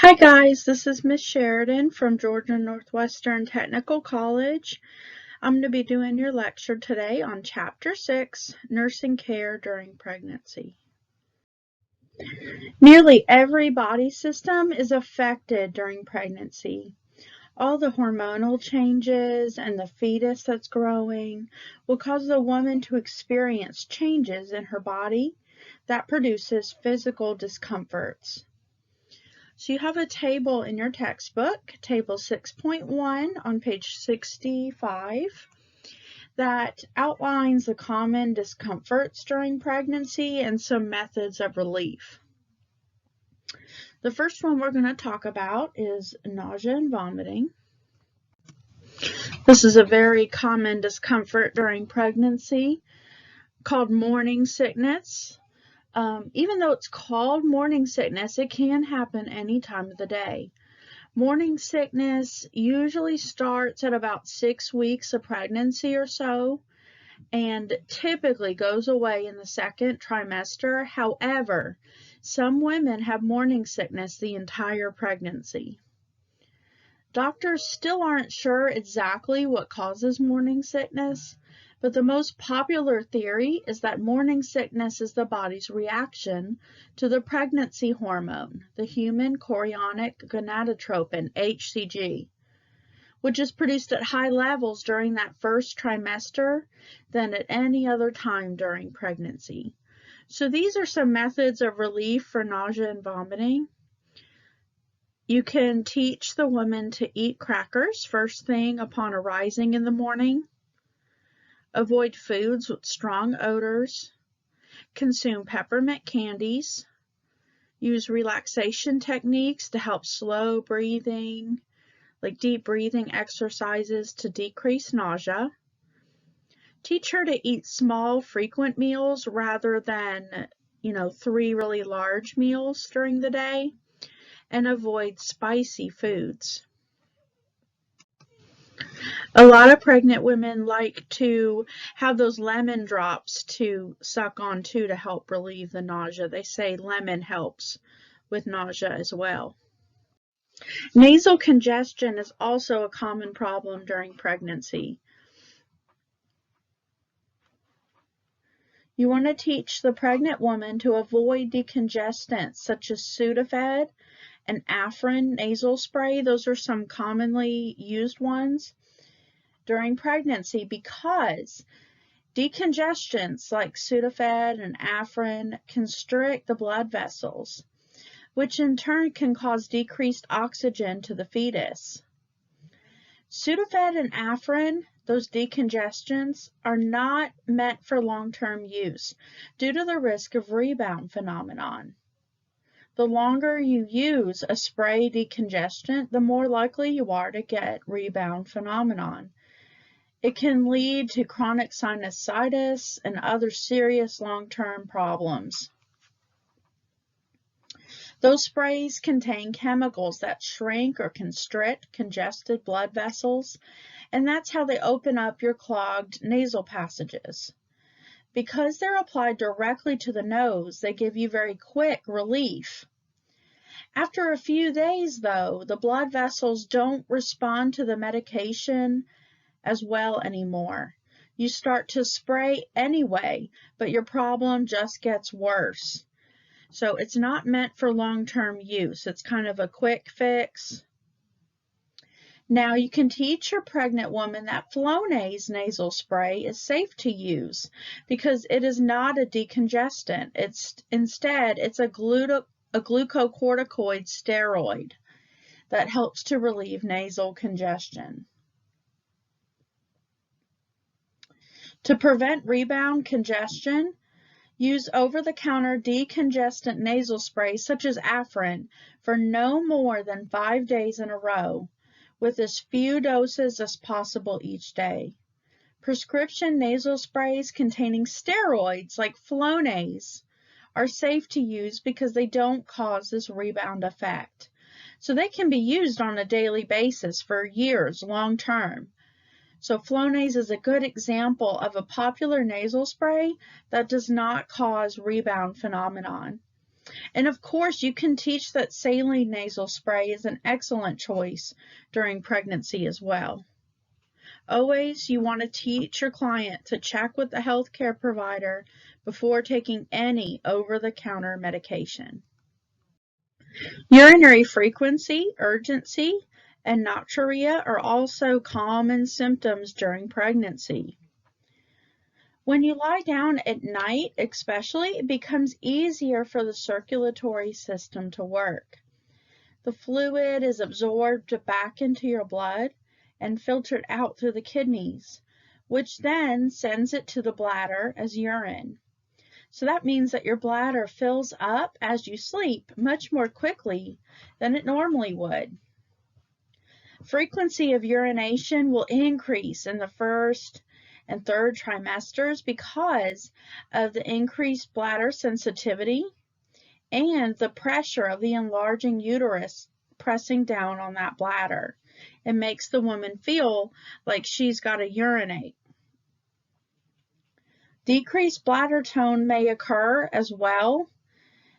Hi guys, this is Miss Sheridan from Georgia Northwestern Technical College. I'm going to be doing your lecture today on Chapter 6, Nursing Care During Pregnancy. Nearly every body system is affected during pregnancy. All the hormonal changes and the fetus that's growing will cause the woman to experience changes in her body that produces physical discomforts. So you have a table in your textbook, table 6.1 on page 65, that outlines the common discomforts during pregnancy and some methods of relief. The first one we're going to talk about is nausea and vomiting. This is a very common discomfort during pregnancy called morning sickness. Even though it's called morning sickness, it can happen any time of the day. Morning sickness usually starts at about 6 weeks of pregnancy or so, and typically goes away in the second trimester. However, some women have morning sickness the entire pregnancy. Doctors still aren't sure exactly what causes morning sickness, but the most popular theory is that morning sickness is the body's reaction to the pregnancy hormone, the human chorionic gonadotropin, HCG, which is produced at high levels during that first trimester than at any other time during pregnancy. So these are some methods of relief for nausea and vomiting. You can teach the woman to eat crackers first thing upon arising in the morning. Avoid foods with strong odors. Consume peppermint candies. Use relaxation techniques to help slow breathing, like deep breathing exercises to decrease nausea. Teach her to eat small, frequent meals rather than, 3 really large meals during the day, and avoid spicy foods. A lot of pregnant women like to have those lemon drops to suck on too to help relieve the nausea. They say lemon helps with nausea as well. Nasal congestion is also a common problem during pregnancy. You want to teach the pregnant woman to avoid decongestants such as Sudafed and Afrin nasal spray. Those are some commonly used ones during pregnancy because decongestants like Sudafed and Afrin constrict the blood vessels, which in turn can cause decreased oxygen to the fetus. Sudafed and Afrin, those decongestants, are not meant for long-term use due to the risk of rebound phenomenon. The longer you use a spray decongestant, the more likely you are to get rebound phenomenon. It can lead to chronic sinusitis and other serious long-term problems. Those sprays contain chemicals that shrink or constrict congested blood vessels, and that's how they open up your clogged nasal passages. Because they're applied directly to the nose, they give you very quick relief. After a few days, though, the blood vessels don't respond to the medication as well anymore. You start to spray anyway, but your problem just gets worse. So it's not meant for long-term use. It's kind of a quick fix. Now you can teach your pregnant woman that Flonase nasal spray is safe to use because it is not a decongestant. Instead, it's a glucocorticoid steroid that helps to relieve nasal congestion. To prevent rebound congestion, use over-the-counter decongestant nasal spray such as Afrin for no more than 5 days in a row, with as few doses as possible each day. Prescription nasal sprays containing steroids like Flonase are safe to use because they don't cause this rebound effect. So they can be used on a daily basis for years, long term. So Flonase is a good example of a popular nasal spray that does not cause rebound phenomenon. And of course, you can teach that saline nasal spray is an excellent choice during pregnancy as well. Always, you want to teach your client to check with the healthcare provider before taking any over-the-counter medication. Urinary frequency, urgency, and nocturia are also common symptoms during pregnancy. When you lie down at night, especially, it becomes easier for the circulatory system to work. The fluid is absorbed back into your blood and filtered out through the kidneys, which then sends it to the bladder as urine. So that means that your bladder fills up as you sleep much more quickly than it normally would. Frequency of urination will increase in the first and third trimesters because of the increased bladder sensitivity and the pressure of the enlarging uterus pressing down on that bladder. It makes the woman feel like she's got to urinate. Decreased bladder tone may occur as well,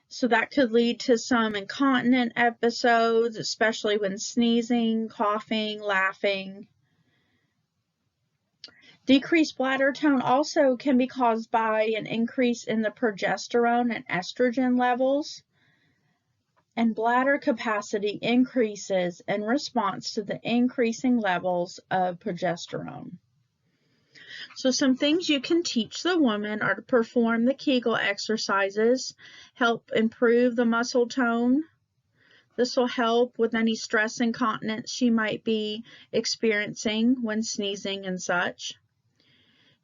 so that could lead to some incontinent episodes, especially when sneezing, coughing, laughing. Decreased bladder tone also can be caused by an increase in the progesterone and estrogen levels, and bladder capacity increases in response to the increasing levels of progesterone. So some things you can teach the woman are to perform the Kegel exercises, help improve the muscle tone. This will help with any stress incontinence she might be experiencing when sneezing and such.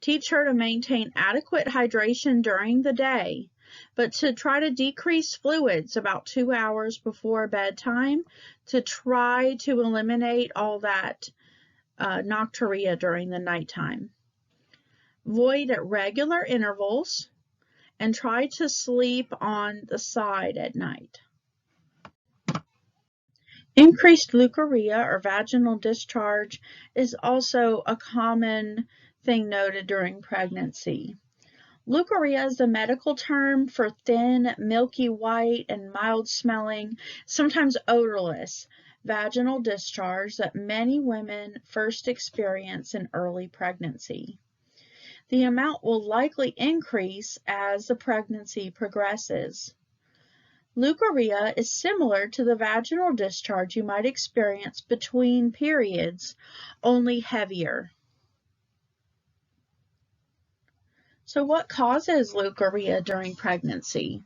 Teach her to maintain adequate hydration during the day, but to try to decrease fluids about 2 hours before bedtime to try to eliminate all that nocturia during the nighttime. Void at regular intervals and try to sleep on the side at night. Increased leukorrhea or vaginal discharge is also a common thing noted during pregnancy. Leukorrhea is the medical term for thin, milky white, and mild smelling, sometimes odorless, vaginal discharge that many women first experience in early pregnancy. The amount will likely increase as the pregnancy progresses. Leukorrhea is similar to the vaginal discharge you might experience between periods, only heavier. So what causes leukorrhea during pregnancy?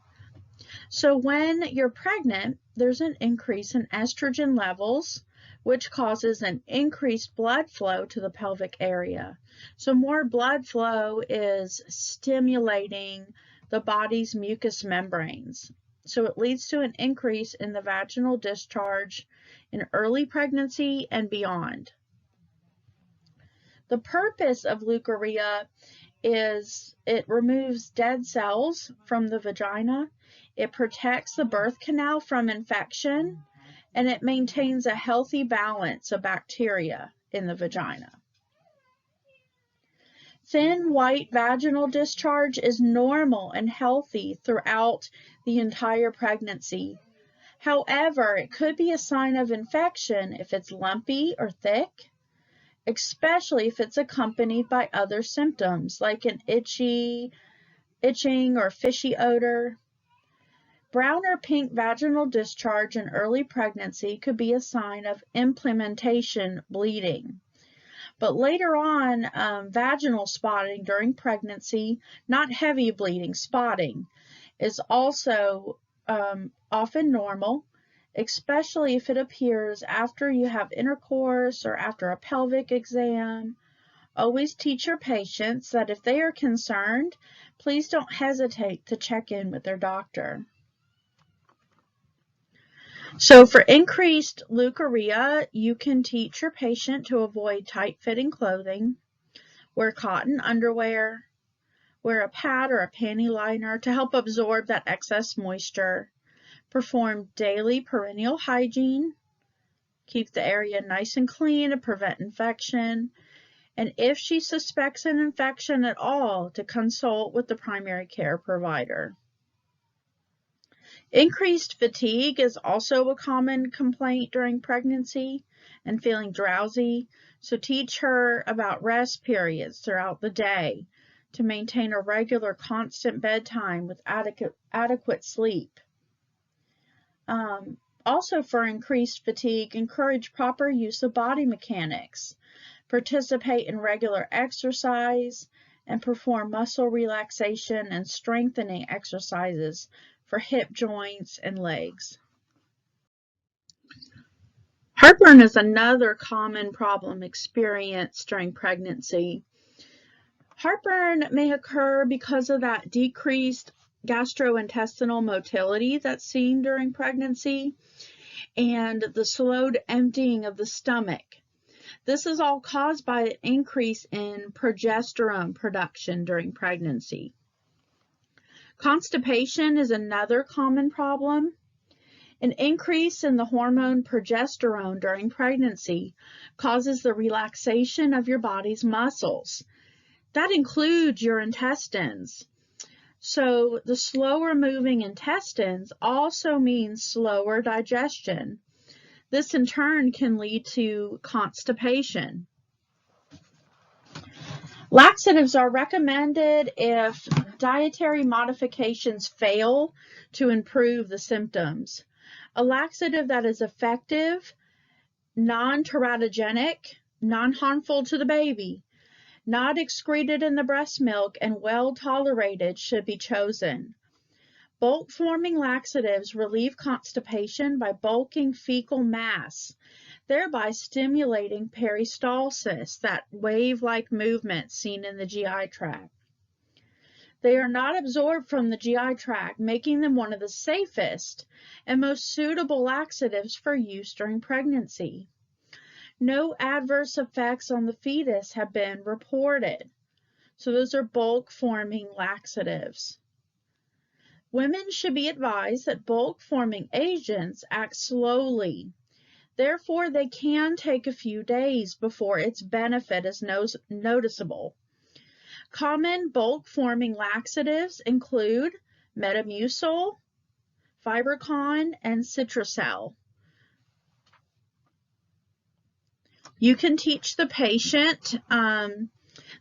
So when you're pregnant, there's an increase in estrogen levels, which causes an increased blood flow to the pelvic area. So more blood flow is stimulating the body's mucous membranes. So it leads to an increase in the vaginal discharge in early pregnancy and beyond. The purpose of leukorrhea is it removes dead cells from the vagina, it protects the birth canal from infection, and it maintains a healthy balance of bacteria in the vagina. Thin white vaginal discharge is normal and healthy throughout the entire pregnancy. However, it could be a sign of infection if it's lumpy or thick, especially if it's accompanied by other symptoms like an itching or fishy odor. Brown or pink vaginal discharge in early pregnancy could be a sign of implementation bleeding. But later on, vaginal spotting during pregnancy, not heavy bleeding, spotting, is also often normal, especially if it appears after you have intercourse or after a pelvic exam. Always teach your patients that if they are concerned, please don't hesitate to check in with their doctor. So for increased leukorrhea, you can teach your patient to avoid tight-fitting clothing, wear cotton underwear, wear a pad or a panty liner to help absorb that excess moisture, perform daily perineal hygiene, keep the area nice and clean to prevent infection, and if she suspects an infection at all, to consult with the primary care provider. Increased fatigue is also a common complaint during pregnancy, and feeling drowsy. So teach her about rest periods throughout the day to maintain a regular, constant bedtime with adequate sleep. Also, for increased fatigue, encourage proper use of body mechanics. Participate in regular exercise and perform muscle relaxation and strengthening exercises for hip joints and legs. Heartburn is another common problem experienced during pregnancy. Heartburn may occur because of that decreased gastrointestinal motility that's seen during pregnancy and the slowed emptying of the stomach. This is all caused by an increase in progesterone production during pregnancy. Constipation is another common problem. An increase in the hormone progesterone during pregnancy causes the relaxation of your body's muscles. That includes your intestines. So the slower moving intestines also means slower digestion. This in turn can lead to constipation. Laxatives are recommended if dietary modifications fail to improve the symptoms. A laxative that is effective, non-teratogenic, non-harmful to the baby, not excreted in the breast milk, and well tolerated should be chosen. Bulk-forming laxatives relieve constipation by bulking fecal mass, thereby stimulating peristalsis, that wave-like movement seen in the GI tract. They are not absorbed from the GI tract, making them one of the safest and most suitable laxatives for use during pregnancy. No adverse effects on the fetus have been reported. So those are bulk-forming laxatives. Women should be advised that bulk-forming agents act slowly. Therefore, they can take a few days before its benefit is noticeable. Common bulk-forming laxatives include Metamucil, Fibricon, and Citracel. You can teach the patient.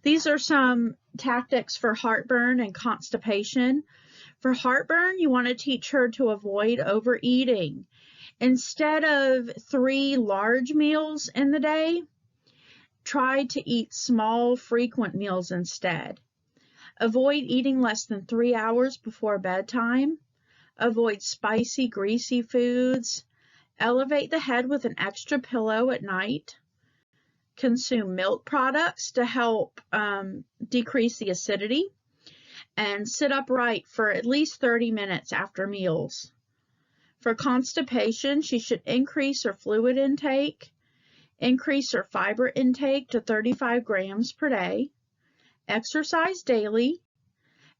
These are some tactics for heartburn and constipation. For heartburn, you want to teach her to avoid overeating. Instead of 3 large meals in the day, try to eat small, frequent meals instead. Avoid eating less than 3 hours before bedtime. Avoid spicy, greasy foods. Elevate the head with an extra pillow at night. Consume milk products to help decrease the acidity. And sit upright for at least 30 minutes after meals. For constipation, she should increase her fluid intake, increase her fiber intake to 35 grams per day, exercise daily,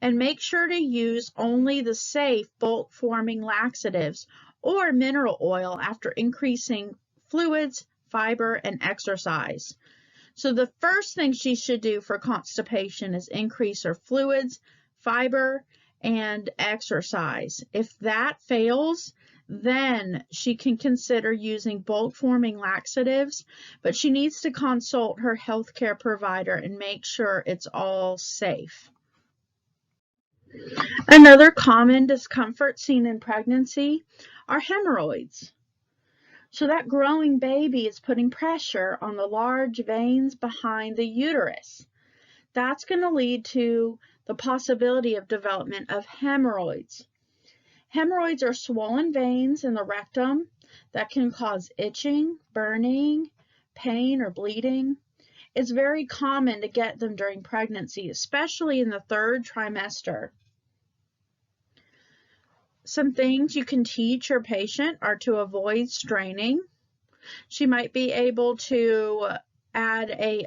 and make sure to use only the safe bulk-forming laxatives or mineral oil after increasing fluids, fiber, and exercise. So the first thing she should do for constipation is increase her fluids, fiber, and exercise. If that fails, then she can consider using bulk-forming laxatives, but she needs to consult her healthcare provider and make sure it's all safe. Another common discomfort seen in pregnancy are hemorrhoids. So that growing baby is putting pressure on the large veins behind the uterus. That's going to lead to the possibility of development of hemorrhoids. Hemorrhoids are swollen veins in the rectum that can cause itching, burning, pain, or bleeding. It's very common to get them during pregnancy, especially in the 3rd trimester. Some things you can teach your patient are to avoid straining. She might be able to add a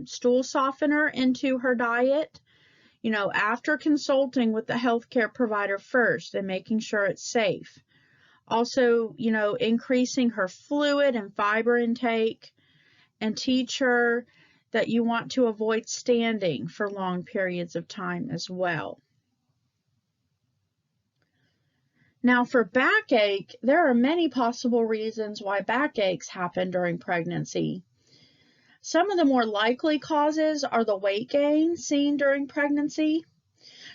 stool softener into her diet, after consulting with the healthcare provider first and making sure it's safe. Also, increasing her fluid and fiber intake, and teach her that you want to avoid standing for long periods of time as well. Now for backache, there are many possible reasons why backaches happen during pregnancy. Some of the more likely causes are the weight gain seen during pregnancy.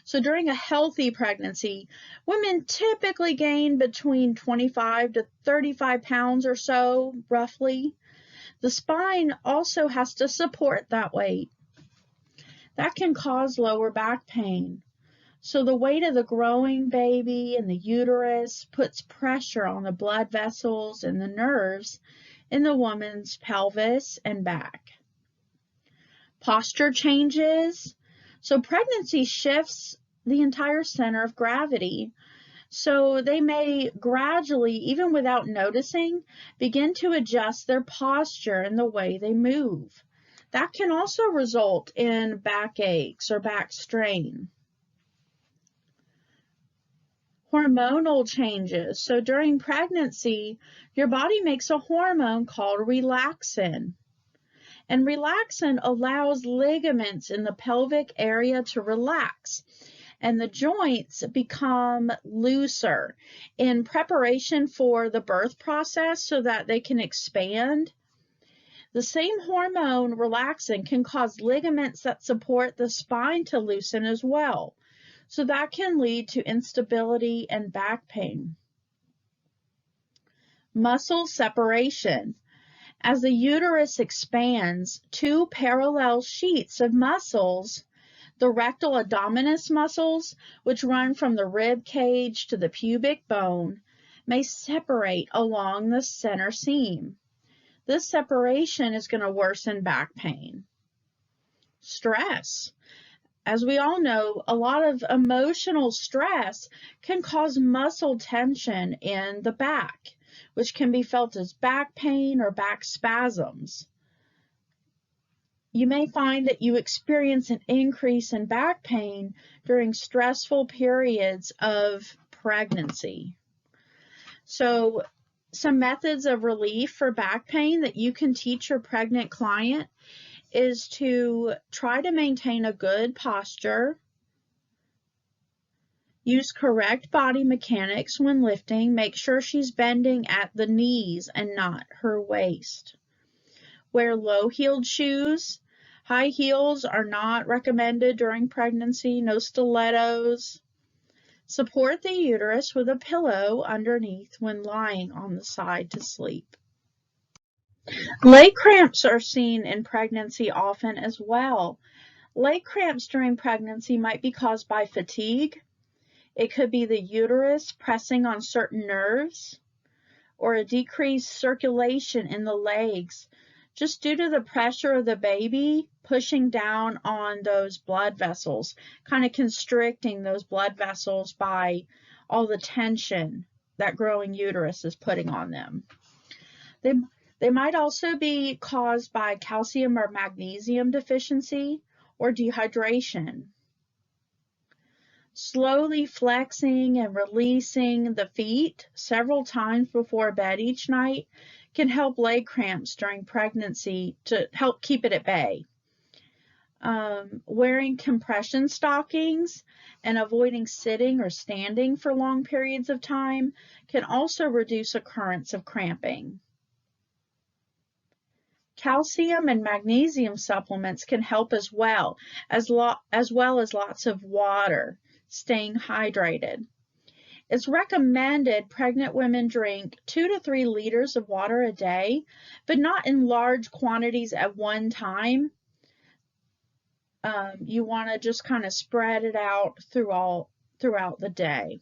So during a healthy pregnancy, women typically gain between 25 to 35 pounds or so, roughly. The spine also has to support that weight. That can cause lower back pain. So the weight of the growing baby and the uterus puts pressure on the blood vessels and the nerves in the woman's pelvis and back. Posture changes. So pregnancy shifts the entire center of gravity. So they may gradually, even without noticing, begin to adjust their posture and the way they move. That can also result in backaches or back strain. Hormonal changes. So during pregnancy, your body makes a hormone called relaxin. And relaxin allows ligaments in the pelvic area to relax, and the joints become looser in preparation for the birth process so that they can expand. The same hormone, relaxin, can cause ligaments that support the spine to loosen as well. So that can lead to instability and back pain. Muscle separation. As the uterus expands, two parallel sheets of muscles, the rectal abdominis muscles, which run from the rib cage to the pubic bone, may separate along the center seam. This separation is going to worsen back pain. Stress. As we all know, a lot of emotional stress can cause muscle tension in the back, which can be felt as back pain or back spasms. You may find that you experience an increase in back pain during stressful periods of pregnancy. So, some methods of relief for back pain that you can teach your pregnant client is to try to maintain a good posture, use correct body mechanics when lifting, make sure she's bending at the knees and not her waist. Wear low-heeled shoes. High heels are not recommended during pregnancy, no stilettos. Support the uterus with a pillow underneath when lying on the side to sleep. Leg cramps are seen in pregnancy often as well. Leg cramps during pregnancy might be caused by fatigue. It could be the uterus pressing on certain nerves or a decreased circulation in the legs just due to the pressure of the baby pushing down on those blood vessels, kind of constricting those blood vessels by all the tension that growing uterus is putting on them. They might also be caused by calcium or magnesium deficiency or dehydration. Slowly flexing and releasing the feet several times before bed each night can help leg cramps during pregnancy to help keep it at bay. Wearing compression stockings and avoiding sitting or standing for long periods of time can also reduce occurrence of cramping. Calcium and magnesium supplements can help as well as lots of water, staying hydrated. It's recommended pregnant women drink 2 to 3 liters of water a day, but not in large quantities at one time. You want to just kind of spread it out throughout the day.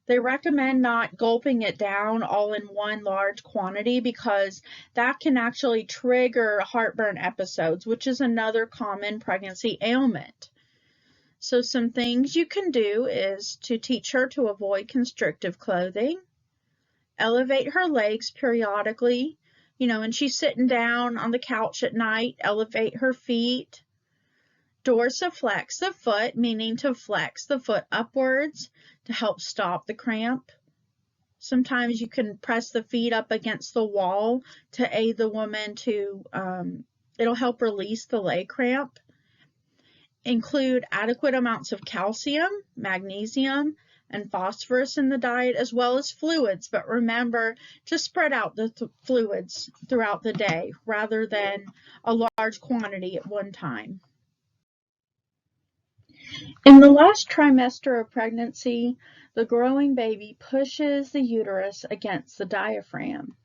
They recommend not gulping it down all in one large quantity because that can actually trigger heartburn episodes, which is another common pregnancy ailment. So some things you can do is to teach her to avoid constrictive clothing, elevate her legs periodically, when she's sitting down on the couch at night, elevate her feet. Dorsiflex the foot, meaning to flex the foot upwards to help stop the cramp. Sometimes you can press the feet up against the wall to aid the woman to, it'll help release the leg cramp. include adequate amounts of calcium, magnesium, and phosphorus in the diet, as well as fluids. But remember to spread out the fluids throughout the day rather than a large quantity at one time. In the last trimester of pregnancy, the growing baby pushes the uterus against the diaphragm.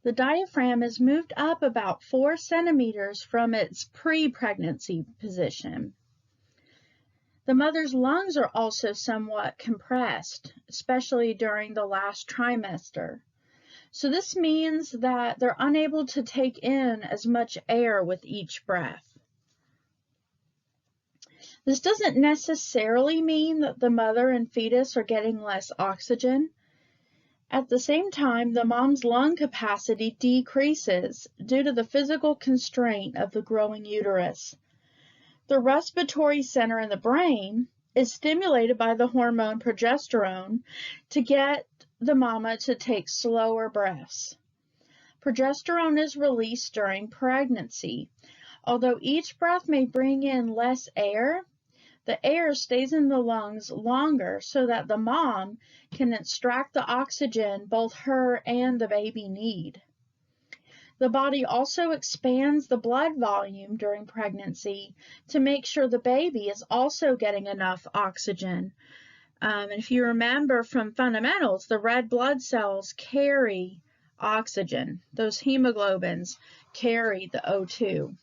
The diaphragm is moved up about 4 centimeters from its pre-pregnancy position. The mother's lungs are also somewhat compressed, especially during the last trimester. So this means that they're unable to take in as much air with each breath. This doesn't necessarily mean that the mother and fetus are getting less oxygen. At the same time, the mom's lung capacity decreases due to the physical constraint of the growing uterus. The respiratory center in the brain is stimulated by the hormone progesterone to get the mama to take slower breaths. Progesterone is released during pregnancy. Although each breath may bring in less air, the air stays in the lungs longer so that the mom can extract the oxygen both her and the baby need. The body also expands the blood volume during pregnancy to make sure the baby is also getting enough oxygen. If you remember from fundamentals, the red blood cells carry oxygen. Those hemoglobins carry the O2.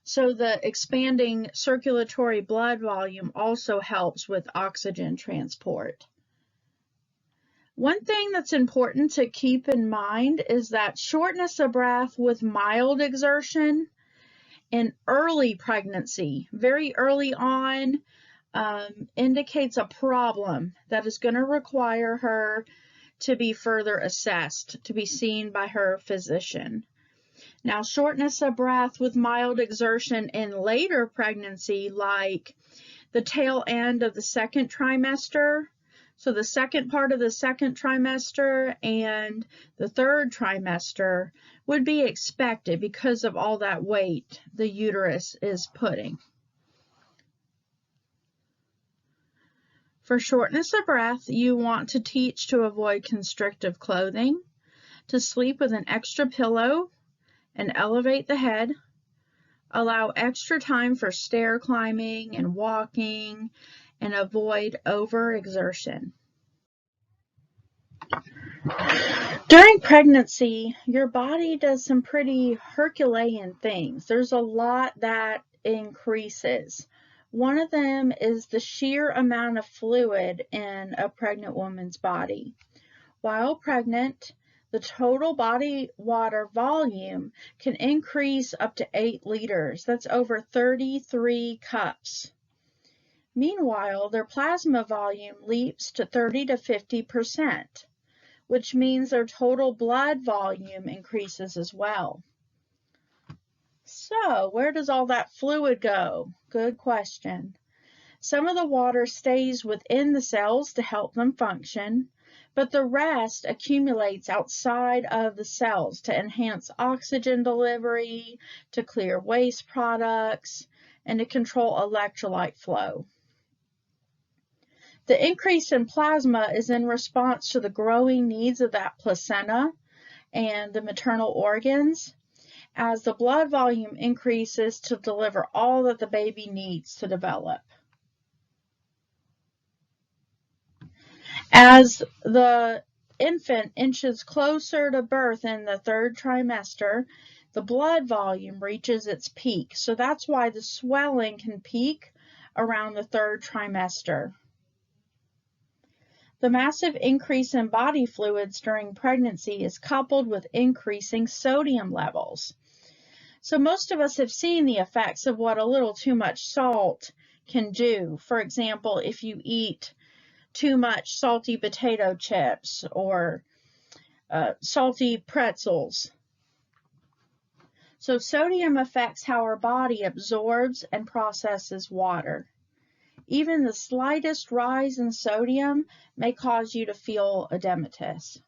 So the expanding circulatory blood volume also helps with oxygen transport. One thing that's important to keep in mind is that shortness of breath with mild exertion in early pregnancy, very early on, indicates a problem that is going to require her to be further assessed, to be seen by her physician. Now, shortness of breath with mild exertion in later pregnancy, like the tail end of the second trimester, so the second part of the second trimester and the third trimester, would be expected because of all that weight the uterus is putting. For shortness of breath, you want to teach to avoid constrictive clothing, to sleep with an extra pillow and elevate the head, allow extra time for stair climbing and walking, and avoid overexertion. During pregnancy, your body does some pretty Herculean things. There's a lot that increases. One of them is the sheer amount of fluid in a pregnant woman's body. While pregnant, the total body water volume can increase up to 8 liters. That's over 33 cups. Meanwhile, their plasma volume leaps to 30 to 50%, which means their total blood volume increases as well. So, where does all that fluid go? Good question. Some of the water stays within the cells to help them function, but the rest accumulates outside of the cells to enhance oxygen delivery, to clear waste products, and to control electrolyte flow. The increase in plasma is in response to the growing needs of that placenta and the maternal organs, as the blood volume increases to deliver all that the baby needs to develop. As the infant inches closer to birth in the third trimester, the blood volume reaches its peak. So that's why the swelling can peak around the third trimester. The massive increase in body fluids during pregnancy is coupled with increasing sodium levels. So most of us have seen the effects of what a little too much salt can do. For example, if you eat too much salty potato chips or salty pretzels. So sodium affects how our body absorbs and processes water. Even the slightest rise in sodium may cause you to feel edematous.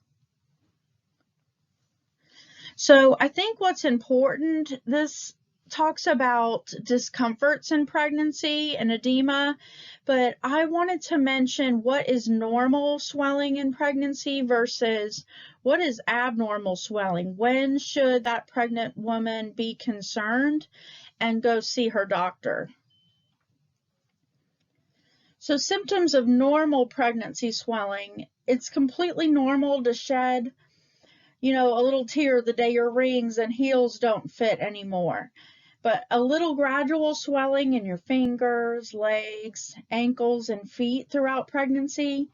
So I think what's important, this talks about discomforts in pregnancy and edema, but I wanted to mention what is normal swelling in pregnancy versus what is abnormal swelling. When should that pregnant woman be concerned and go see her doctor? So symptoms of normal pregnancy swelling, it's completely normal to shed, a little tear the day your rings and heels don't fit anymore. But a little gradual swelling in your fingers, legs, ankles, and feet throughout pregnancy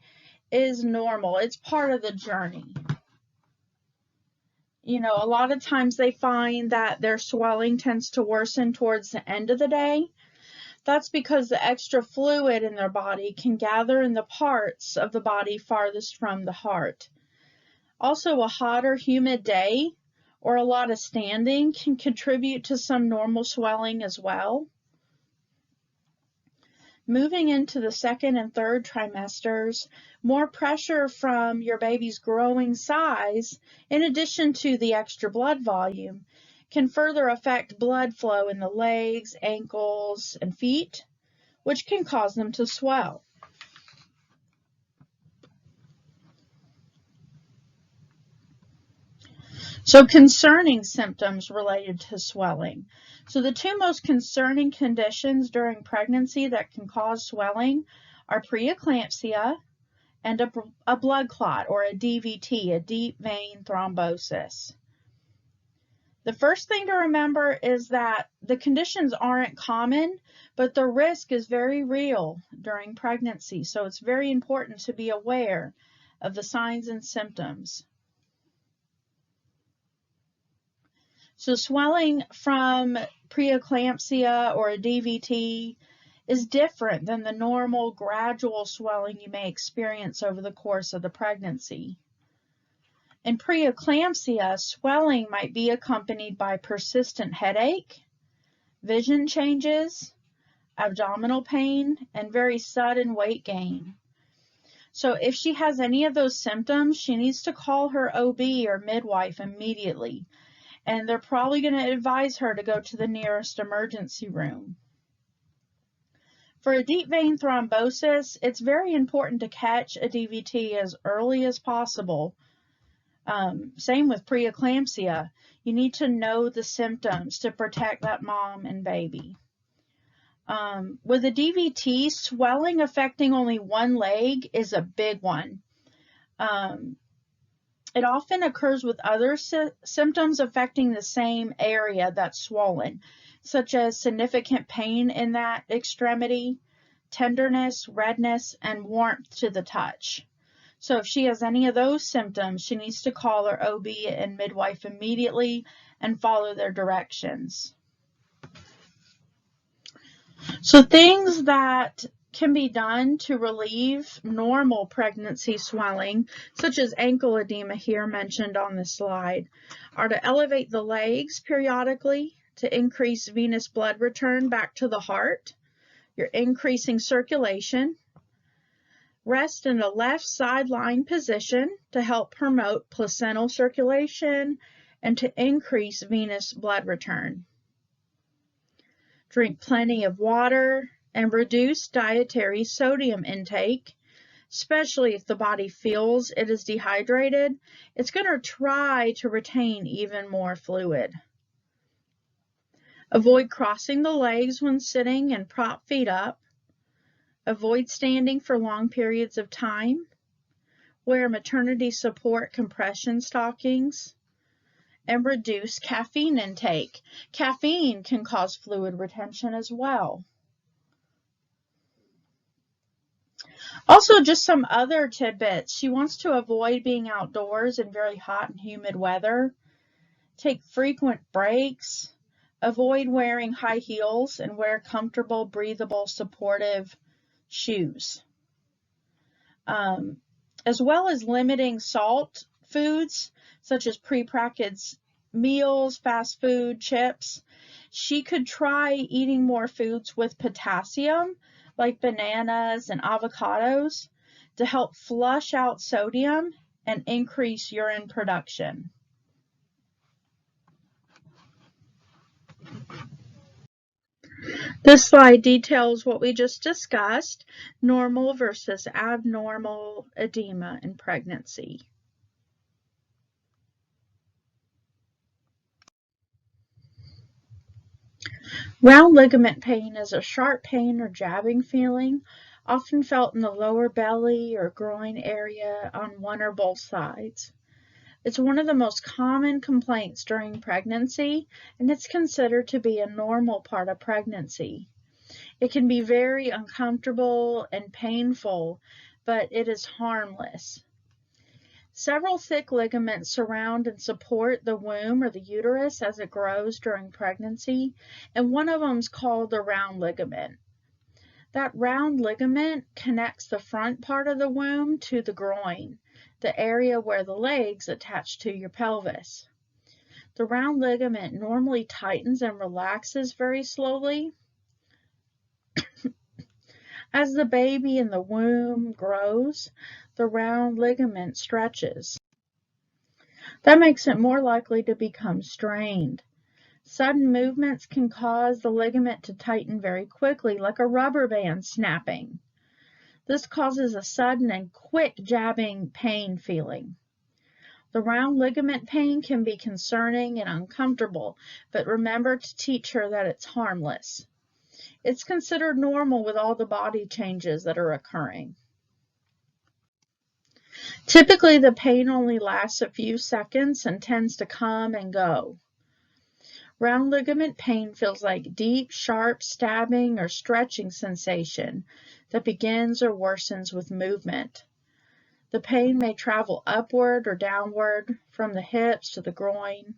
is normal. It's part of the journey. A lot of times they find that their swelling tends to worsen towards the end of the day. That's because the extra fluid in their body can gather in the parts of the body farthest from the heart. Also, a hot or humid day or a lot of standing can contribute to some normal swelling as well. Moving into the second and third trimesters, more pressure from your baby's growing size, in addition to the extra blood volume, can further affect blood flow in the legs, ankles, and feet, which can cause them to swell. So concerning symptoms related to swelling. So the two most concerning conditions during pregnancy that can cause swelling are preeclampsia and a blood clot, or a DVT, a deep vein thrombosis. The first thing to remember is that the conditions aren't common, but the risk is very real during pregnancy. So it's very important to be aware of the signs and symptoms. So swelling from preeclampsia or a DVT is different than the normal gradual swelling you may experience over the course of the pregnancy. In preeclampsia, swelling might be accompanied by persistent headache, vision changes, abdominal pain, and very sudden weight gain. So if she has any of those symptoms, she needs to call her OB or midwife immediately. And they're probably going to advise her to go to the nearest emergency room. For a deep vein thrombosis, it's very important to catch a DVT as early as possible. Same with preeclampsia. You need to know the symptoms to protect that mom and baby. With a DVT, swelling affecting only one leg is a big one. It often occurs with other symptoms affecting the same area that's swollen, such as significant pain in that extremity, tenderness, redness, and warmth to the touch. So if she has any of those symptoms, she needs to call her OB and midwife immediately and follow their directions. So things that can be done to relieve normal pregnancy swelling, such as ankle edema here mentioned on the slide, are to elevate the legs periodically to increase venous blood return back to the heart. You're increasing circulation. Rest in a left sideline position to help promote placental circulation and to increase venous blood return. Drink plenty of water and reduce dietary sodium intake, especially if the body feels it is dehydrated. It's going to try to retain even more fluid. Avoid crossing the legs when sitting and prop feet up. Avoid standing for long periods of time. Wear maternity support compression stockings. And reduce caffeine intake. Caffeine can cause fluid retention as well. Also, just some other tidbits. She wants to avoid being outdoors in very hot and humid weather. Take frequent breaks. Avoid wearing high heels and wear comfortable, breathable, supportive shoes. As well as limiting salt foods, such as prepackaged meals, fast food, chips. She could try eating more foods with potassium, like bananas and avocados, to help flush out sodium and increase urine production. This slide details what we just discussed, normal versus abnormal edema in pregnancy. Round ligament pain is a sharp pain or jabbing feeling, often felt in the lower belly or groin area on one or both sides. It's one of the most common complaints during pregnancy, and it's considered to be a normal part of pregnancy. It can be very uncomfortable and painful, but it is harmless. Several thick ligaments surround and support the womb or the uterus as it grows during pregnancy, and one of them is called the round ligament. That round ligament connects the front part of the womb to the groin, the area where the legs attach to your pelvis. The round ligament normally tightens and relaxes very slowly. As the baby in the womb grows, the round ligament stretches. That makes it more likely to become strained. Sudden movements can cause the ligament to tighten very quickly, like a rubber band snapping. This causes a sudden and quick jabbing pain feeling. The round ligament pain can be concerning and uncomfortable, but remember to teach her that it's harmless. It's considered normal with all the body changes that are occurring. Typically, the pain only lasts a few seconds and tends to come and go. Round ligament pain feels like deep, sharp stabbing or stretching sensation that begins or worsens with movement. The pain may travel upward or downward from the hips to the groin.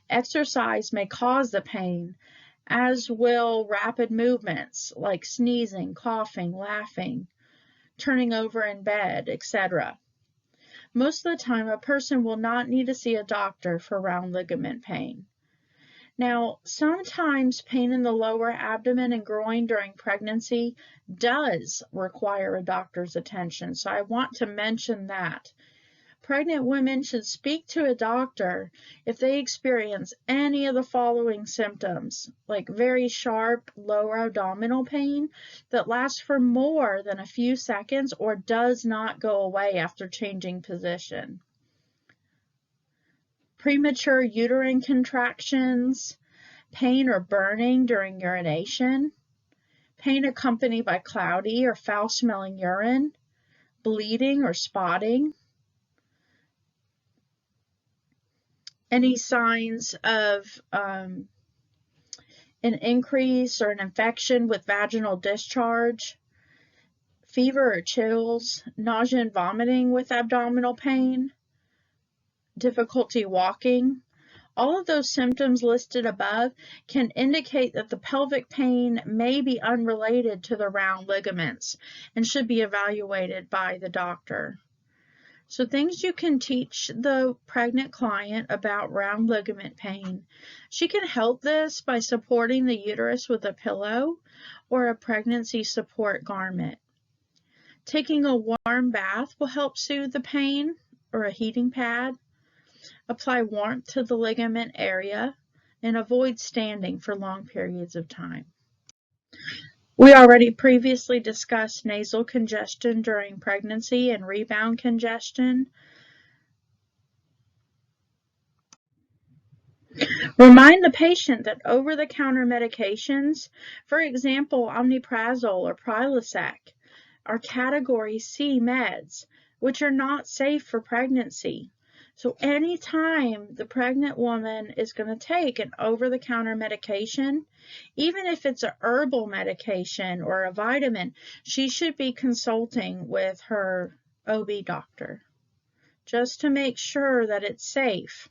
Exercise may cause the pain, as will rapid movements like sneezing, coughing, laughing, turning over in bed, etc. Most of the time, a person will not need to see a doctor for round ligament pain. Now, sometimes pain in the lower abdomen and groin during pregnancy does require a doctor's attention, so I want to mention that. Pregnant women should speak to a doctor if they experience any of the following symptoms, like very sharp lower abdominal pain that lasts for more than a few seconds or does not go away after changing position. Premature uterine contractions, pain or burning during urination, pain accompanied by cloudy or foul-smelling urine, bleeding or spotting, any signs of an increase or an infection with vaginal discharge, fever or chills, nausea and vomiting with abdominal pain, difficulty walking. All of those symptoms listed above can indicate that the pelvic pain may be unrelated to the round ligaments and should be evaluated by the doctor. So things you can teach the pregnant client about round ligament pain. She can help this by supporting the uterus with a pillow or a pregnancy support garment. Taking a warm bath will help soothe the pain, or a heating pad. Apply warmth to the ligament area and avoid standing for long periods of time. We already previously discussed nasal congestion during pregnancy and rebound congestion. Remind the patient that over-the-counter medications, for example, omeprazole or Prilosec, are Category C meds, which are not safe for pregnancy. So anytime the pregnant woman is going to take an over-the-counter medication, even if it's a herbal medication or a vitamin, she should be consulting with her OB doctor just to make sure that it's safe.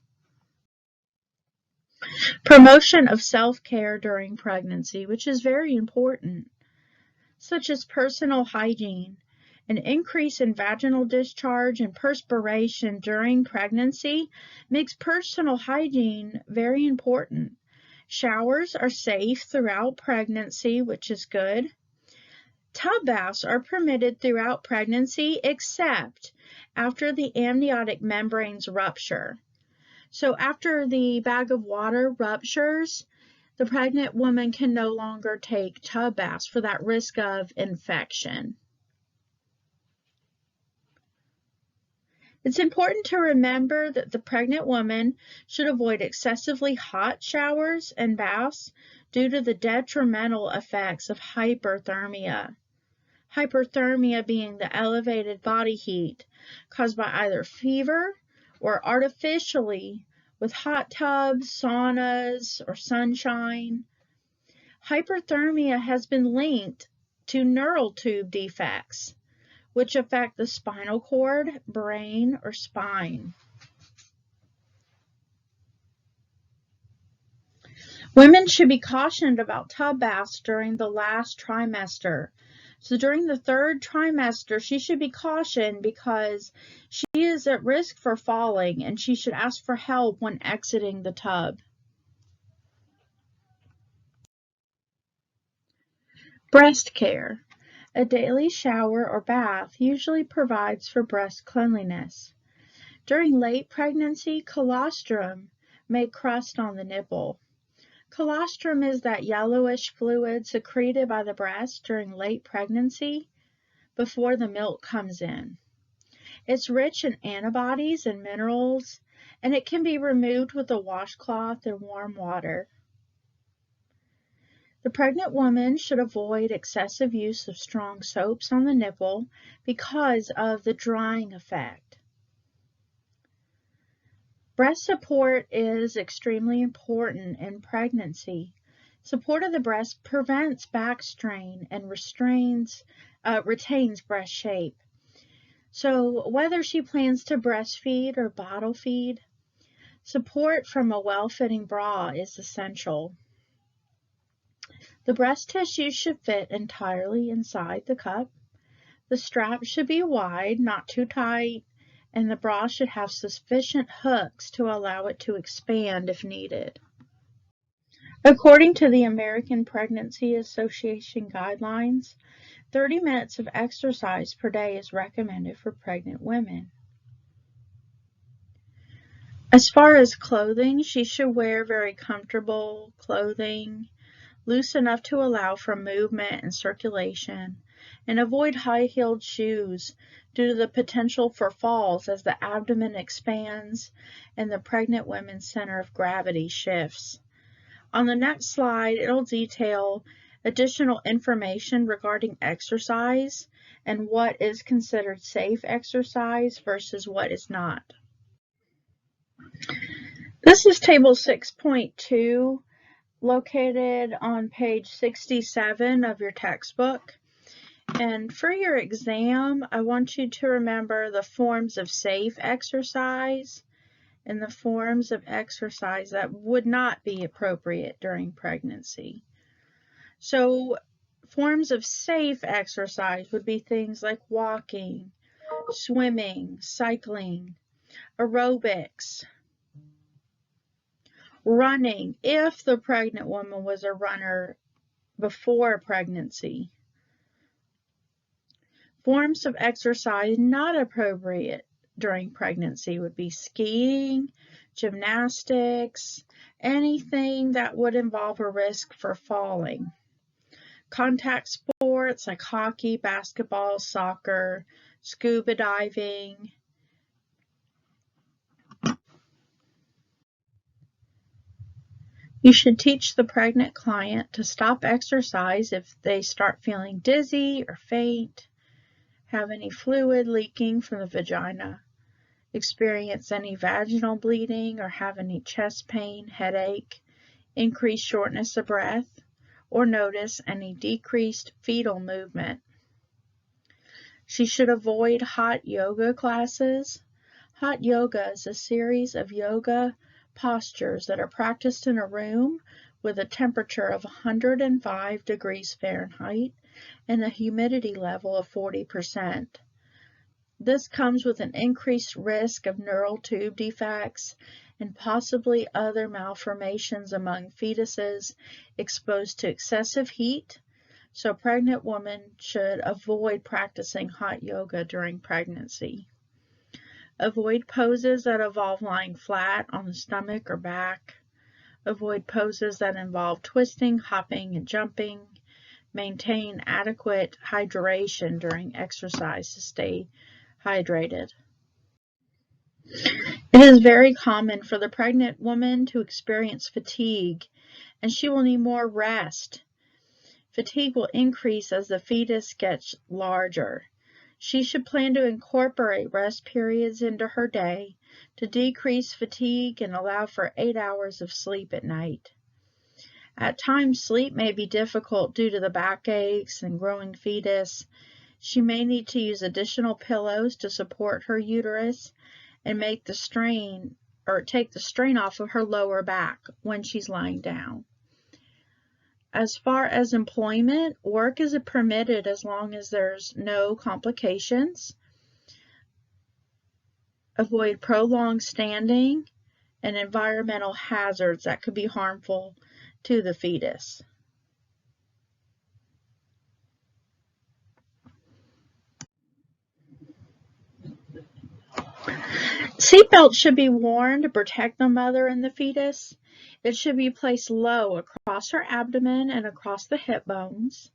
Promotion of self-care during pregnancy, which is very important, such as personal hygiene. An increase in vaginal discharge and perspiration during pregnancy makes personal hygiene very important. Showers are safe throughout pregnancy, which is good. Tub baths are permitted throughout pregnancy except after the amniotic membranes rupture. So after the bag of water ruptures, The pregnant woman can no longer take tub baths for that risk of infection. It's important to remember that the pregnant woman should avoid excessively hot showers and baths due to the detrimental effects of hyperthermia. Hyperthermia being the elevated body heat caused by either fever or artificially with hot tubs, saunas, or sunshine. Hyperthermia has been linked to neural tube defects, which affect the spinal cord, brain, or spine. Women should be cautioned about tub baths during the last trimester. So during the third trimester, she should be cautioned because she is at risk for falling and she should ask for help when exiting the tub. Breast care. A daily shower or bath usually provides for breast cleanliness. During late pregnancy, colostrum may crust on the nipple. Colostrum is that yellowish fluid secreted by the breast during late pregnancy before the milk comes in. It's rich in antibodies and minerals, and it can be removed with a washcloth and warm water. The pregnant woman should avoid excessive use of strong soaps on the nipple because of the drying effect. Breast support is extremely important in pregnancy. Support of the breast prevents back strain and retains breast shape. So whether she plans to breastfeed or bottle feed, support from a well-fitting bra is essential. The breast tissue should fit entirely inside the cup. The strap should be wide, not too tight, and the bra should have sufficient hooks to allow it to expand if needed. According to the American Pregnancy Association guidelines, 30 minutes of exercise per day is recommended for pregnant women. As far as clothing, she should wear very comfortable clothing, loose enough to allow for movement and circulation, and avoid high-heeled shoes due to the potential for falls as the abdomen expands and the pregnant woman's center of gravity shifts. On the next slide, it'll detail additional information regarding exercise and what is considered safe exercise versus what is not. This is table 6.2. Located on page 67 of your textbook. And for your exam, I want you to remember the forms of safe exercise and the forms of exercise that would not be appropriate during pregnancy. So forms of safe exercise would be things like walking, swimming, cycling, aerobics, running, if the pregnant woman was a runner before pregnancy. Forms of exercise not appropriate during pregnancy would be skiing, gymnastics, anything that would involve a risk for falling. Contact sports like hockey, basketball, soccer, scuba diving. You should teach the pregnant client to stop exercise if they start feeling dizzy or faint, have any fluid leaking from the vagina, experience any vaginal bleeding, or have any chest pain, headache, increased shortness of breath, or notice any decreased fetal movement. She should avoid hot yoga classes. Hot yoga is a series of yoga postures that are practiced in a room with a temperature of 105 degrees Fahrenheit and a humidity level of 40%. This comes with an increased risk of neural tube defects and possibly other malformations among fetuses exposed to excessive heat, so pregnant women should avoid practicing hot yoga during pregnancy. Avoid poses that involve lying flat on the stomach or back. Avoid poses that involve twisting, hopping, and jumping. Maintain adequate hydration during exercise to stay hydrated. It is very common for the pregnant woman to experience fatigue, and she will need more rest. Fatigue will increase as the fetus gets larger. She should plan to incorporate rest periods into her day to decrease fatigue and allow for 8 hours of sleep at night. At times, sleep may be difficult due to the backaches and growing fetus. She may need to use additional pillows to support her uterus and take the strain off of her lower back when she's lying down. As far as employment, work is permitted as long as there's no complications. Avoid prolonged standing and environmental hazards that could be harmful to the fetus. Seatbelts should be worn to protect the mother and the fetus. It should be placed low across her abdomen and across the hip bones.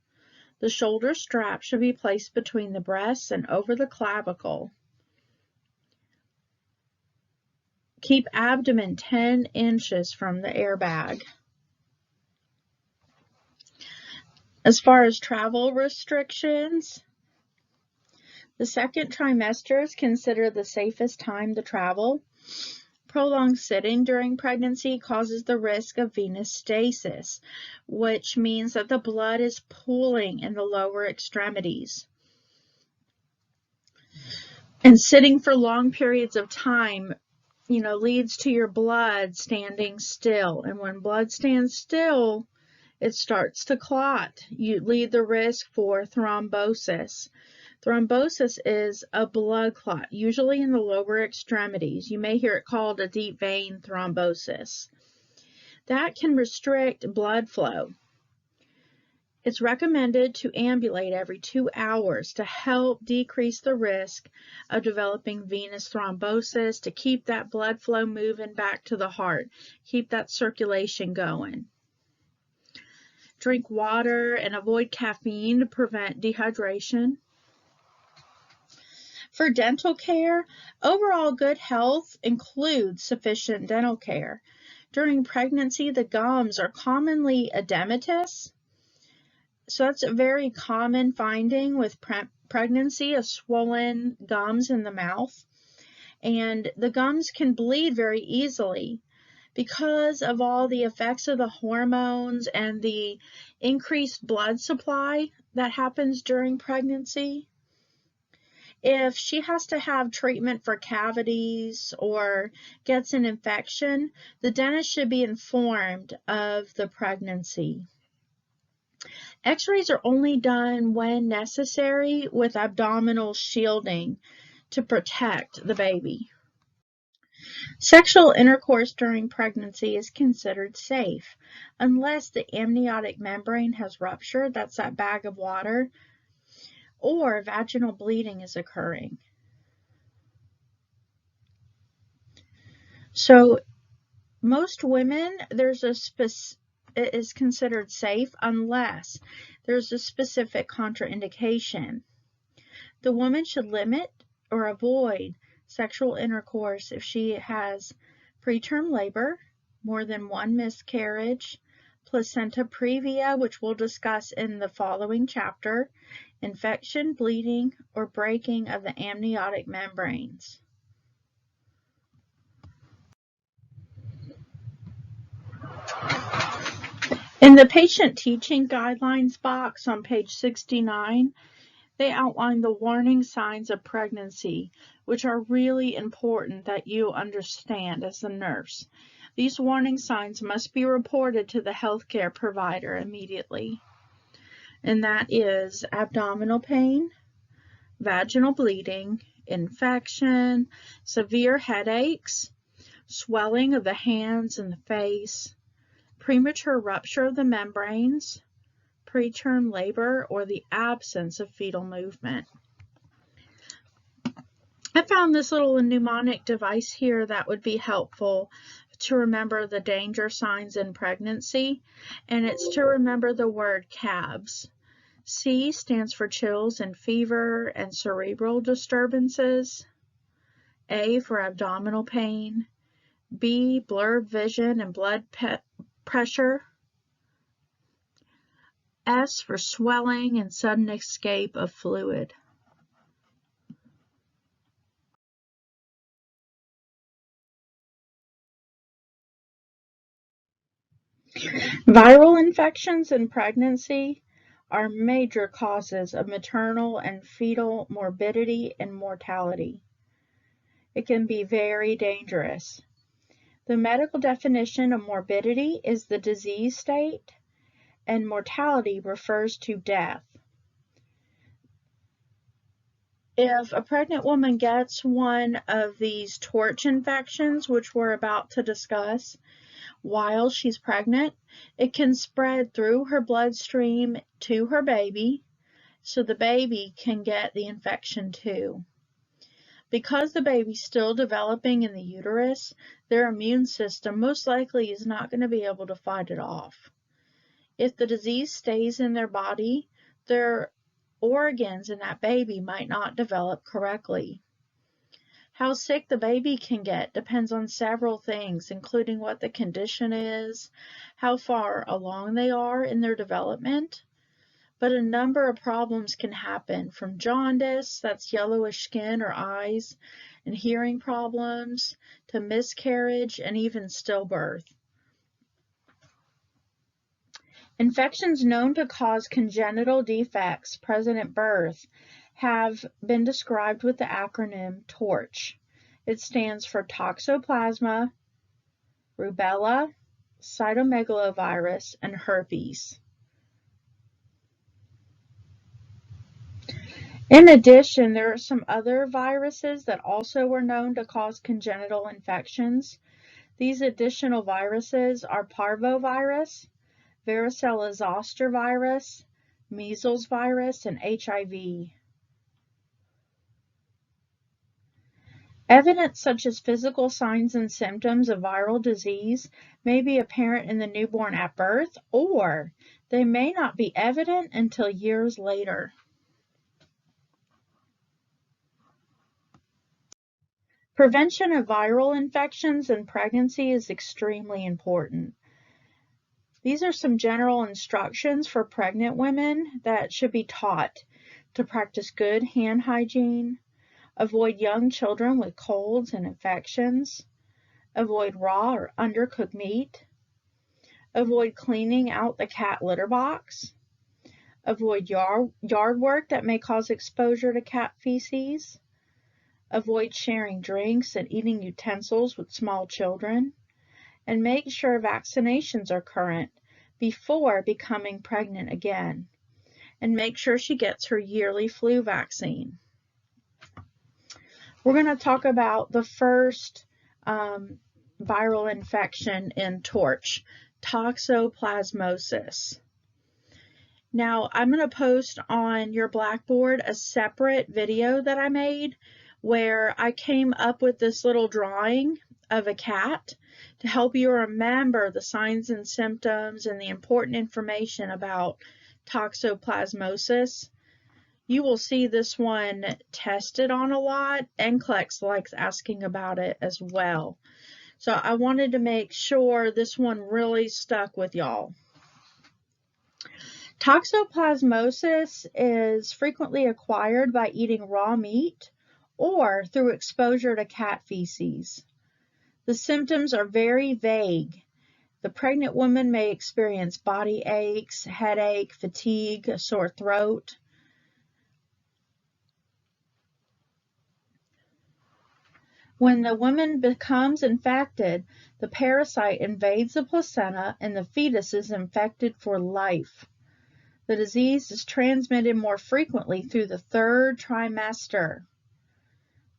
The shoulder strap should be placed between the breasts and over the clavicle. Keep abdomen 10 inches from the airbag. As far as travel restrictions, the second trimester is considered the safest time to travel. Prolonged sitting during pregnancy causes the risk of venous stasis, which means that the blood is pooling in the lower extremities. And sitting for long periods of time, leads to your blood standing still. And when blood stands still, it starts to clot. You lead the risk for thrombosis. Thrombosis is a blood clot, usually in the lower extremities. You may hear it called a deep vein thrombosis. That can restrict blood flow. It's recommended to ambulate every 2 hours to help decrease the risk of developing venous thrombosis, to keep that blood flow moving back to the heart, keep that circulation going. Drink water and avoid caffeine to prevent dehydration. For dental care, overall good health includes sufficient dental care. During pregnancy, the gums are commonly edematous. So that's a very common finding with pregnancy, of swollen gums in the mouth. And the gums can bleed very easily because of all the effects of the hormones and the increased blood supply that happens during pregnancy. If she has to have treatment for cavities or gets an infection, the dentist should be informed of the pregnancy. X-rays are only done when necessary with abdominal shielding to protect the baby. Sexual intercourse during pregnancy is considered safe unless the amniotic membrane has ruptured, that's that bag of water, or vaginal bleeding is occurring. So most women, it is considered safe unless there's a specific contraindication. The woman should limit or avoid sexual intercourse if she has preterm labor, more than one miscarriage, placenta previa, which we'll discuss in the following chapter, infection, bleeding, or breaking of the amniotic membranes. In the patient teaching guidelines box on page 69, they outline the warning signs of pregnancy, which are really important that you understand as a nurse. These warning signs must be reported to the healthcare provider immediately. And that is abdominal pain, vaginal bleeding, infection, severe headaches, swelling of the hands and the face, premature rupture of the membranes, preterm labor, or the absence of fetal movement. I found this little mnemonic device here that would be helpful to remember the danger signs in pregnancy, and it's to remember the word CABS. C stands for chills and fever and cerebral disturbances. A for abdominal pain. B, blurred vision and blood pressure. S for swelling and sudden escape of fluid. Viral infections in pregnancy are major causes of maternal and fetal morbidity and mortality. It can be very dangerous. The medical definition of morbidity is the disease state, and mortality refers to death. If a pregnant woman gets one of these torch infections, which we're about to discuss, while she's pregnant, it can spread through her bloodstream to her baby, so the baby can get the infection too. Because the baby's still developing in the uterus, their immune system most likely is not going to be able to fight it off. If the disease stays in their body, their organs in that baby might not develop correctly. How sick the baby can get depends on several things, including what the condition is, how far along they are in their development. But a number of problems can happen, from jaundice, that's yellowish skin or eyes, and hearing problems, to miscarriage and even stillbirth. Infections known to cause congenital defects present at birth have been described with the acronym TORCH. It stands for Toxoplasma, Rubella, Cytomegalovirus, and Herpes. In addition, there are some other viruses that also were known to cause congenital infections. These additional viruses are parvovirus, varicella zoster virus, measles virus, and HIV. Evidence such as physical signs and symptoms of viral disease may be apparent in the newborn at birth, or they may not be evident until years later. Prevention of viral infections in pregnancy is extremely important. These are some general instructions for pregnant women that should be taught: to practice good hand hygiene, avoid young children with colds and infections, avoid raw or undercooked meat, avoid cleaning out the cat litter box, avoid yard work that may cause exposure to cat feces, avoid sharing drinks and eating utensils with small children, and make sure vaccinations are current before becoming pregnant again, and make sure she gets her yearly flu vaccine. We're going to talk about the first viral infection in TORCH, toxoplasmosis. Now, I'm going to post on your Blackboard a separate video that I made where I came up with this little drawing of a cat to help you remember the signs and symptoms and the important information about toxoplasmosis. You will see this one tested on a lot, and NCLEX likes asking about it as well. So I wanted to make sure this one really stuck with y'all. Toxoplasmosis is frequently acquired by eating raw meat or through exposure to cat feces. The symptoms are very vague. The pregnant woman may experience body aches, headache, fatigue, a sore throat. When the woman becomes infected, the parasite invades the placenta and the fetus is infected for life. The disease is transmitted more frequently through the third trimester.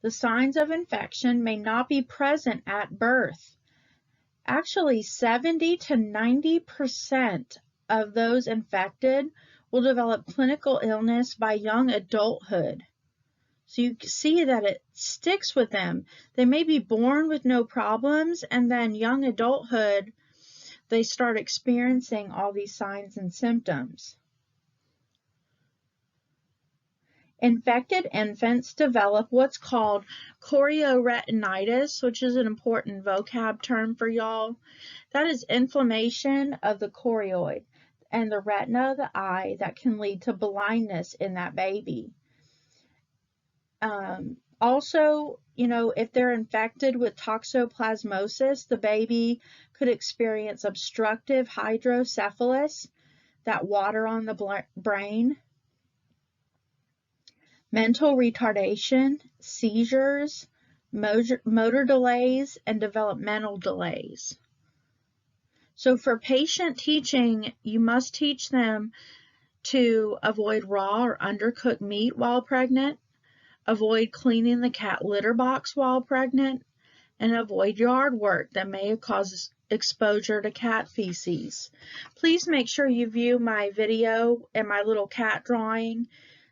The signs of infection may not be present at birth. Actually, 70 to 90% of those infected will develop clinical illness by young adulthood. So you see that it sticks with them. They may be born with no problems, and then young adulthood, they start experiencing all these signs and symptoms. Infected infants develop what's called chorioretinitis, which is an important vocab term for y'all. That is inflammation of the choroid and the retina of the eye that can lead to blindness in that baby. Also, if they're infected with toxoplasmosis, the baby could experience obstructive hydrocephalus, that water on the brain, mental retardation, seizures, motor delays, and developmental delays. So for patient teaching, you must teach them to avoid raw or undercooked meat while pregnant, avoid cleaning the cat litter box while pregnant, and avoid yard work that may cause exposure to cat feces. Please make sure you view my video and my little cat drawing,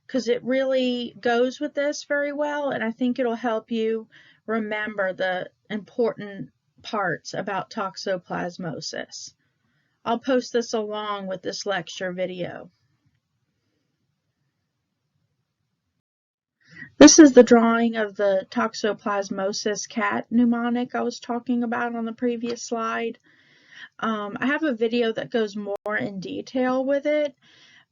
because it really goes with this very well, and I think it'll help you remember the important parts about toxoplasmosis. I'll post this along with this lecture video. This is the drawing of the Toxoplasmosis cat mnemonic I was talking about on the previous slide. I have a video that goes more in detail with it,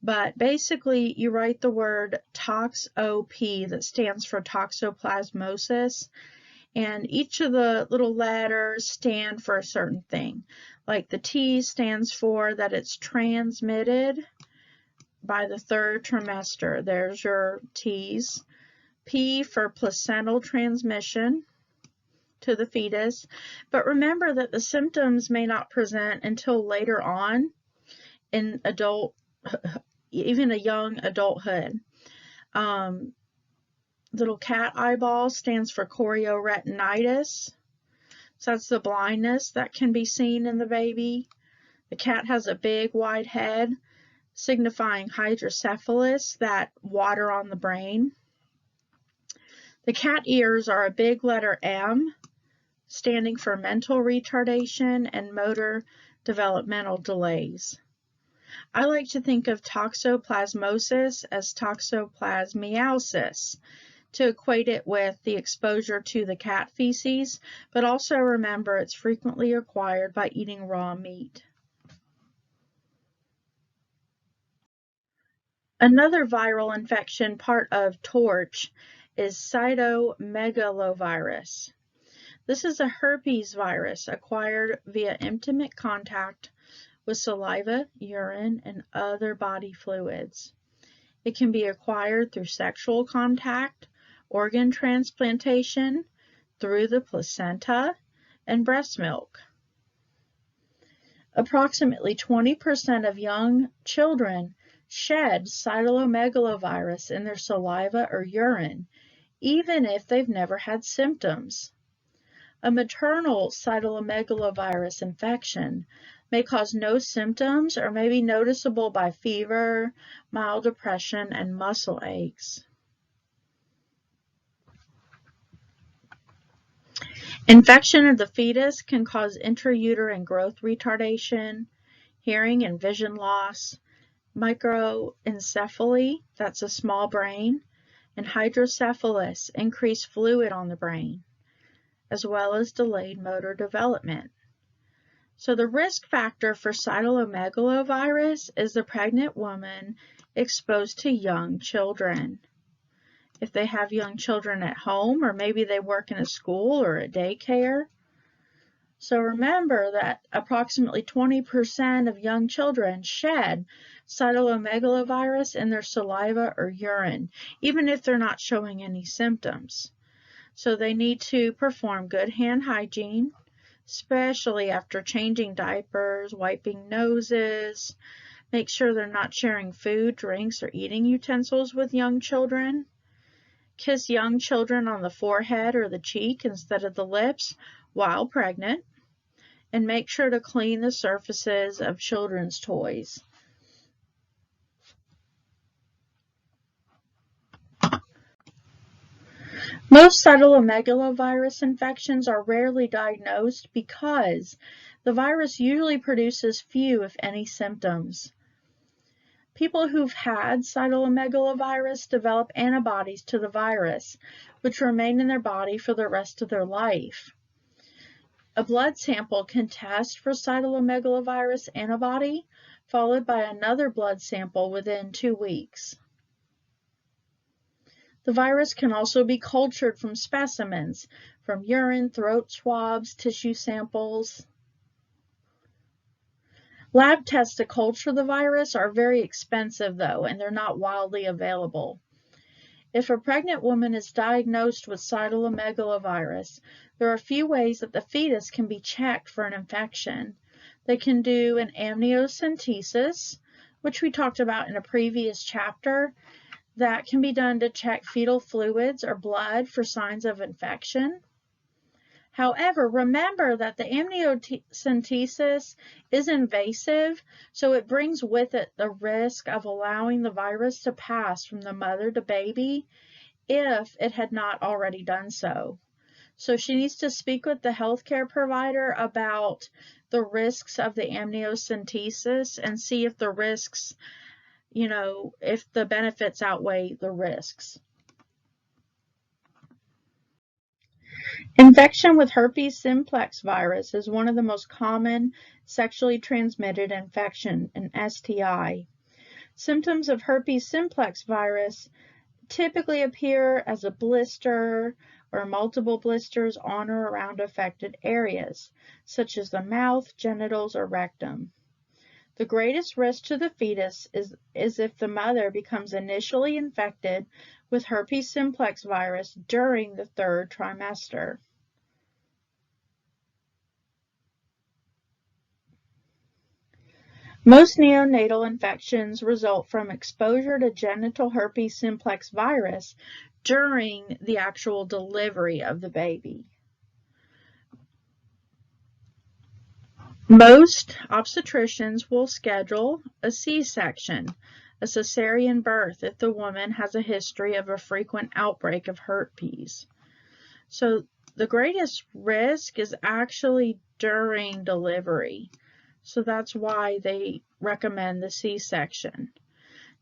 but basically you write the word toxop, that stands for toxoplasmosis, and each of the little letters stand for a certain thing. Like the T stands for that it's transmitted by the 3rd trimester. There's your T's. P for placental transmission to the fetus. But remember that the symptoms may not present until later on in even a young adulthood. Little cat eyeball stands for chorioretinitis. So that's the blindness that can be seen in the baby. The cat has a big wide head, signifying hydrocephalus, that water on the brain. The cat ears are a big letter M, standing for mental retardation and motor developmental delays. I like to think of toxoplasmosis as toxoplasmiasis to equate it with the exposure to the cat feces, but also remember it's frequently acquired by eating raw meat. Another viral infection part of TORCH is cytomegalovirus. This is a herpes virus acquired via intimate contact with saliva, urine, and other body fluids. It can be acquired through sexual contact, organ transplantation, through the placenta, and breast milk. Approximately 20% of young children shed cytomegalovirus in their saliva or urine, even if they've never had symptoms. A maternal cytomegalovirus infection may cause no symptoms or may be noticeable by fever, mild depression, and muscle aches. Infection of the fetus can cause intrauterine growth retardation, hearing and vision loss, microencephaly, that's a small brain, and hydrocephalus, increased fluid on the brain, as well as delayed motor development. So the risk factor for cytomegalovirus is the pregnant woman exposed to young children. If they have young children at home, or maybe they work in a school or a daycare. So remember that approximately 20% of young children shed cytomegalovirus in their saliva or urine, even if they're not showing any symptoms. So they need to perform good hand hygiene, especially after changing diapers, wiping noses. Make sure they're not sharing food, drinks, or eating utensils with young children. Kiss young children on the forehead or the cheek instead of the lips while pregnant. And make sure to clean the surfaces of children's toys. Most cytomegalovirus infections are rarely diagnosed because the virus usually produces few, if any, symptoms. People who've had cytomegalovirus develop antibodies to the virus, which remain in their body for the rest of their life. A blood sample can test for cytomegalovirus antibody, followed by another blood sample within 2 weeks. The virus can also be cultured from specimens, from urine, throat swabs, tissue samples. Lab tests to culture the virus are very expensive, though, and they're not widely available. If a pregnant woman is diagnosed with cytomegalovirus, there are a few ways that the fetus can be checked for an infection. They can do an amniocentesis, which we talked about in a previous chapter. That can be done to check fetal fluids or blood for signs of infection. However, remember that the amniocentesis is invasive, so it brings with it the risk of allowing the virus to pass from the mother to baby if it had not already done so. So she needs to speak with the healthcare provider about the risks of the amniocentesis and see if the risks, if the benefits outweigh the risks. Infection with herpes simplex virus is one of the most common sexually transmitted infection, an STI. Symptoms of herpes simplex virus typically appear as a blister or multiple blisters on or around affected areas, such as the mouth, genitals, or rectum. The greatest risk to the fetus is if the mother becomes initially infected with herpes simplex virus during the 3rd trimester. Most neonatal infections result from exposure to genital herpes simplex virus during the actual delivery of the baby. Most obstetricians will schedule a C-section, a cesarean birth, if the woman has a history of a frequent outbreak of herpes. So the greatest risk is actually during delivery. So that's why they recommend the C-section.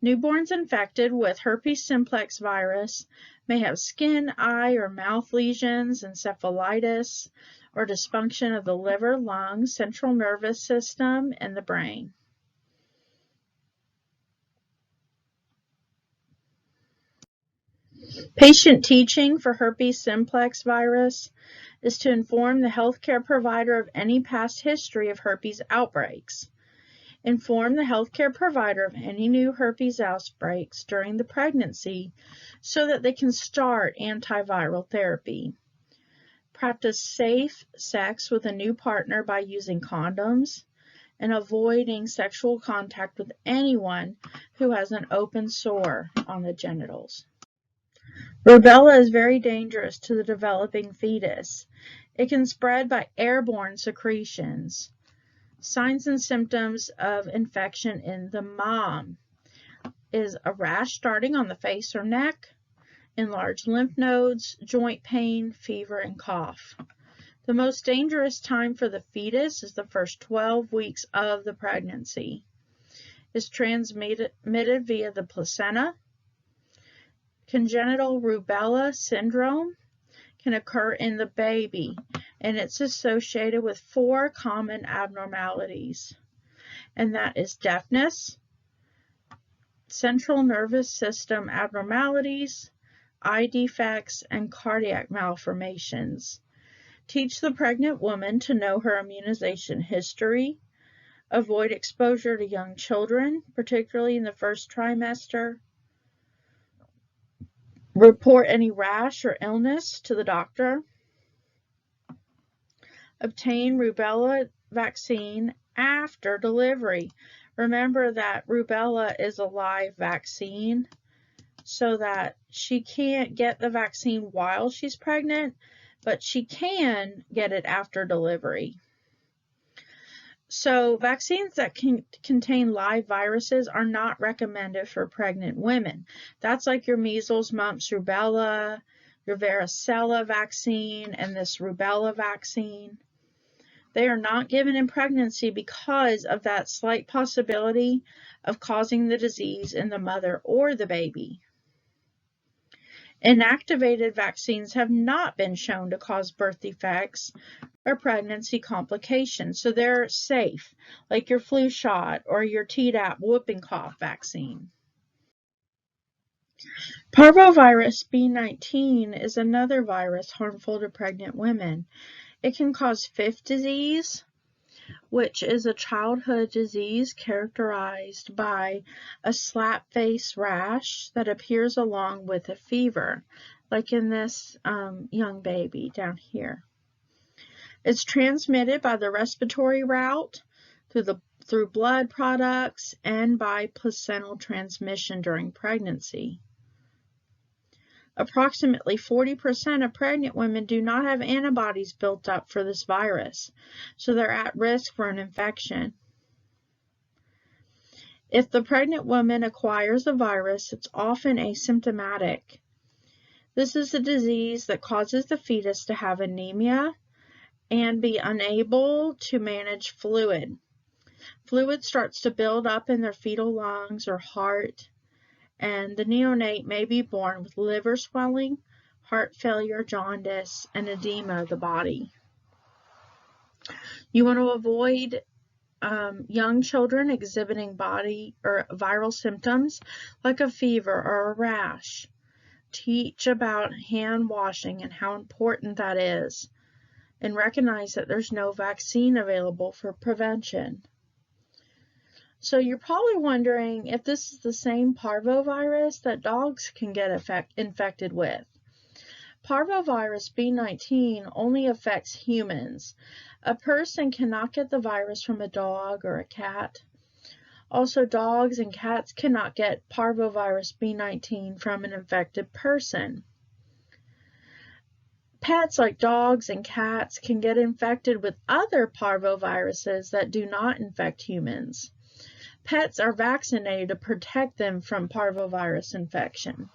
Newborns infected with herpes simplex virus may have skin, eye, or mouth lesions, encephalitis, or dysfunction of the liver, lungs, central nervous system, and the brain. Patient teaching for herpes simplex virus is to inform the healthcare provider of any past history of herpes outbreaks. Inform the healthcare provider of any new herpes outbreaks during the pregnancy so that they can start antiviral therapy. Practice safe sex with a new partner by using condoms and avoiding sexual contact with anyone who has an open sore on the genitals. Rubella is very dangerous to the developing fetus. It can spread by airborne secretions. Signs and symptoms of infection in the mom is a rash starting on the face or neck, enlarged lymph nodes, joint pain, fever, and cough. The most dangerous time for the fetus is the first 12 weeks of the pregnancy. It's transmitted via the placenta. Congenital rubella syndrome can occur in the baby, and it's associated with 4 common abnormalities, and that is deafness, central nervous system abnormalities, eye defects, and cardiac malformations. Teach the pregnant woman to know her immunization history, avoid exposure to young children, particularly in the 1st trimester, report any rash or illness to the doctor, obtain rubella vaccine after delivery. Remember that rubella is a live vaccine, so that she can't get the vaccine while she's pregnant, but she can get it after delivery. So vaccines that can contain live viruses are not recommended for pregnant women. That's like your measles, mumps, rubella, your varicella vaccine, and this rubella vaccine. They are not given in pregnancy because of that slight possibility of causing the disease in the mother or the baby. Inactivated vaccines have not been shown to cause birth defects or pregnancy complications, so they're safe, like your flu shot or your Tdap whooping cough vaccine. Parvovirus B19 is another virus harmful to pregnant women. It can cause fifth disease, which is a childhood disease characterized by a slap face rash that appears along with a fever, like in this young baby down here. It's transmitted by the respiratory route, through blood products, and by placental transmission during pregnancy. Approximately 40% of pregnant women do not have antibodies built up for this virus, so they're at risk for an infection. If the pregnant woman acquires the virus, it's often asymptomatic. This is a disease that causes the fetus to have anemia and be unable to manage fluid. Fluid starts to build up in their fetal lungs or heart, and the neonate may be born with liver swelling, heart failure, jaundice, and edema of the body. You want to avoid young children exhibiting body or viral symptoms like a fever or a rash. Teach about hand washing and how important that is, and recognize that there's no vaccine available for prevention. So you're probably wondering if this is the same parvovirus that dogs can get infected with. Parvovirus B19 only affects humans. A person cannot get the virus from a dog or a cat. Also, dogs and cats cannot get parvovirus B19 from an infected person. Pets like dogs and cats can get infected with other parvoviruses that do not infect humans. Pets are vaccinated to protect them from parvovirus infection.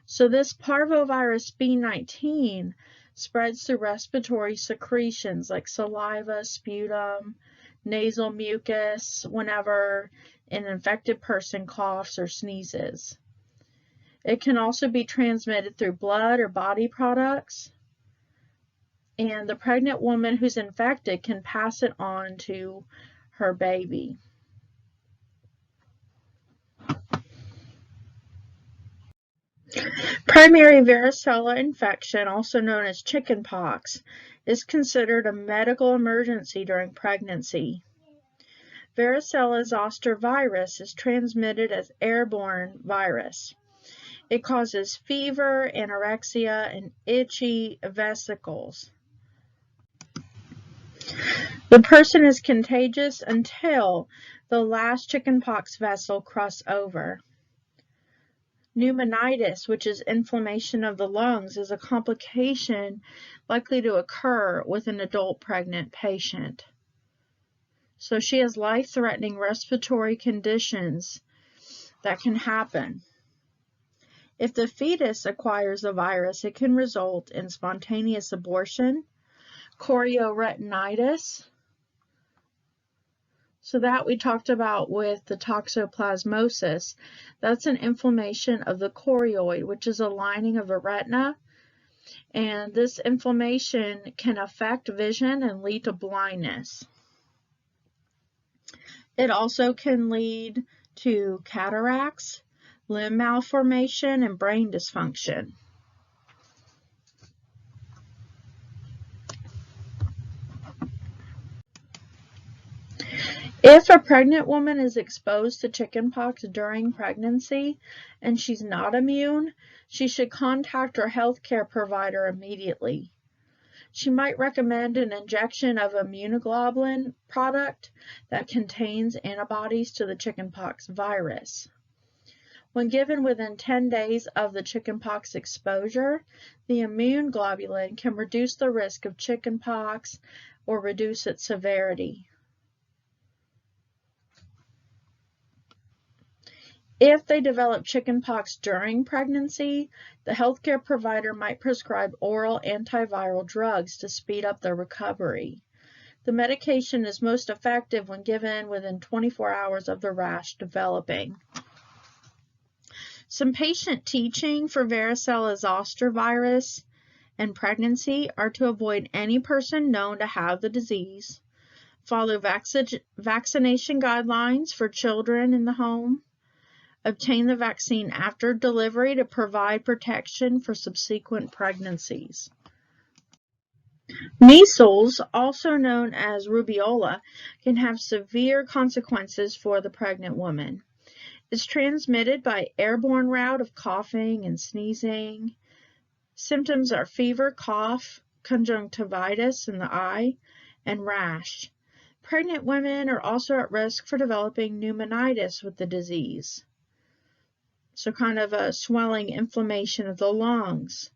So this parvovirus B19 spreads through respiratory secretions like saliva, sputum, nasal mucus whenever an infected person coughs or sneezes. It can also be transmitted through blood or body products, and the pregnant woman who's infected can pass it on to her baby. Primary varicella infection, also known as chickenpox, is considered a medical emergency during pregnancy. Varicella zoster virus is transmitted as airborne virus. It causes fever, anorexia, and itchy vesicles. The person is contagious until the last chickenpox vessel crosses over. Pneumonitis, which is inflammation of the lungs, is a complication likely to occur with an adult pregnant patient. So she has life-threatening respiratory conditions that can happen. If the fetus acquires the virus, it can result in spontaneous abortion, chorioretinitis. So that we talked about with the toxoplasmosis. That's an inflammation of the chorioid, which is a lining of the retina. And this inflammation can affect vision and lead to blindness. It also can lead to cataracts, limb malformation, and brain dysfunction. If a pregnant woman is exposed to chickenpox during pregnancy and she's not immune, she should contact her healthcare provider immediately. She might recommend an injection of immunoglobulin product that contains antibodies to the chickenpox virus. When given within 10 days of the chickenpox exposure, the immune globulin can reduce the risk of chickenpox or reduce its severity. If they develop chickenpox during pregnancy, the healthcare provider might prescribe oral antiviral drugs to speed up their recovery. The medication is most effective when given within 24 hours of the rash developing. Some patient teaching for varicella zoster virus and pregnancy are to avoid any person known to have the disease, follow vaccination guidelines for children in the home, obtain the vaccine after delivery to provide protection for subsequent pregnancies. Measles, also known as rubeola, can have severe consequences for the pregnant woman. It's transmitted by airborne route of coughing and sneezing. Symptoms are fever, cough, conjunctivitis in the eye, and rash. Pregnant women are also at risk for developing pneumonitis with the disease. So kind of a swelling inflammation of the lungs.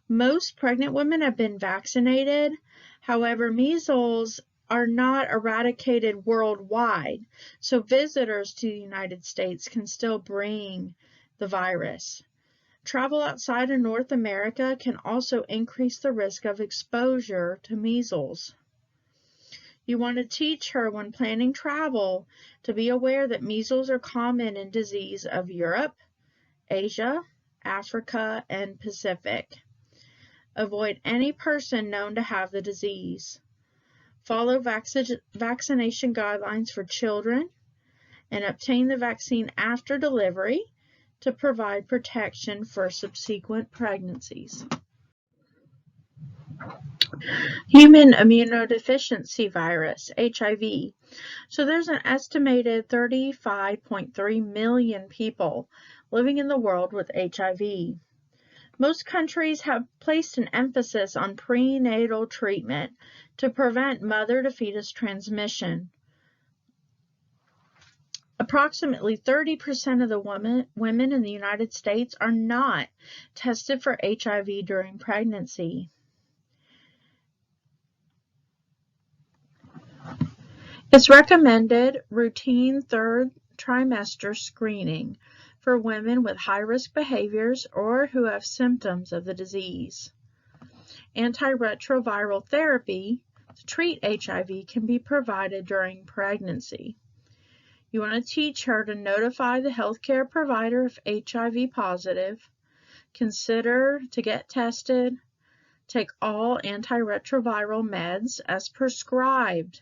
Most pregnant women have been vaccinated. However, measles are not eradicated worldwide, so visitors to the United States can still bring the virus. Travel outside of North America can also increase the risk of exposure to measles. You want to teach her when planning travel to be aware that measles are common in disease of Europe, Asia, Africa, and Pacific. Avoid any person known to have the disease. Follow vaccination guidelines for children and obtain the vaccine after delivery to provide protection for subsequent pregnancies. Human immunodeficiency virus, HIV. So there's an estimated 35.3 million people living in the world with HIV. Most countries have placed an emphasis on prenatal treatment to prevent mother-to-fetus transmission. Approximately 30% of the women in the United States are not tested for HIV during pregnancy. It's recommended routine third trimester screening for women with high-risk behaviors or who have symptoms of the disease. Antiretroviral therapy to treat HIV can be provided during pregnancy. You want to teach her to notify the healthcare provider if HIV positive, consider to get tested, take all antiretroviral meds as prescribed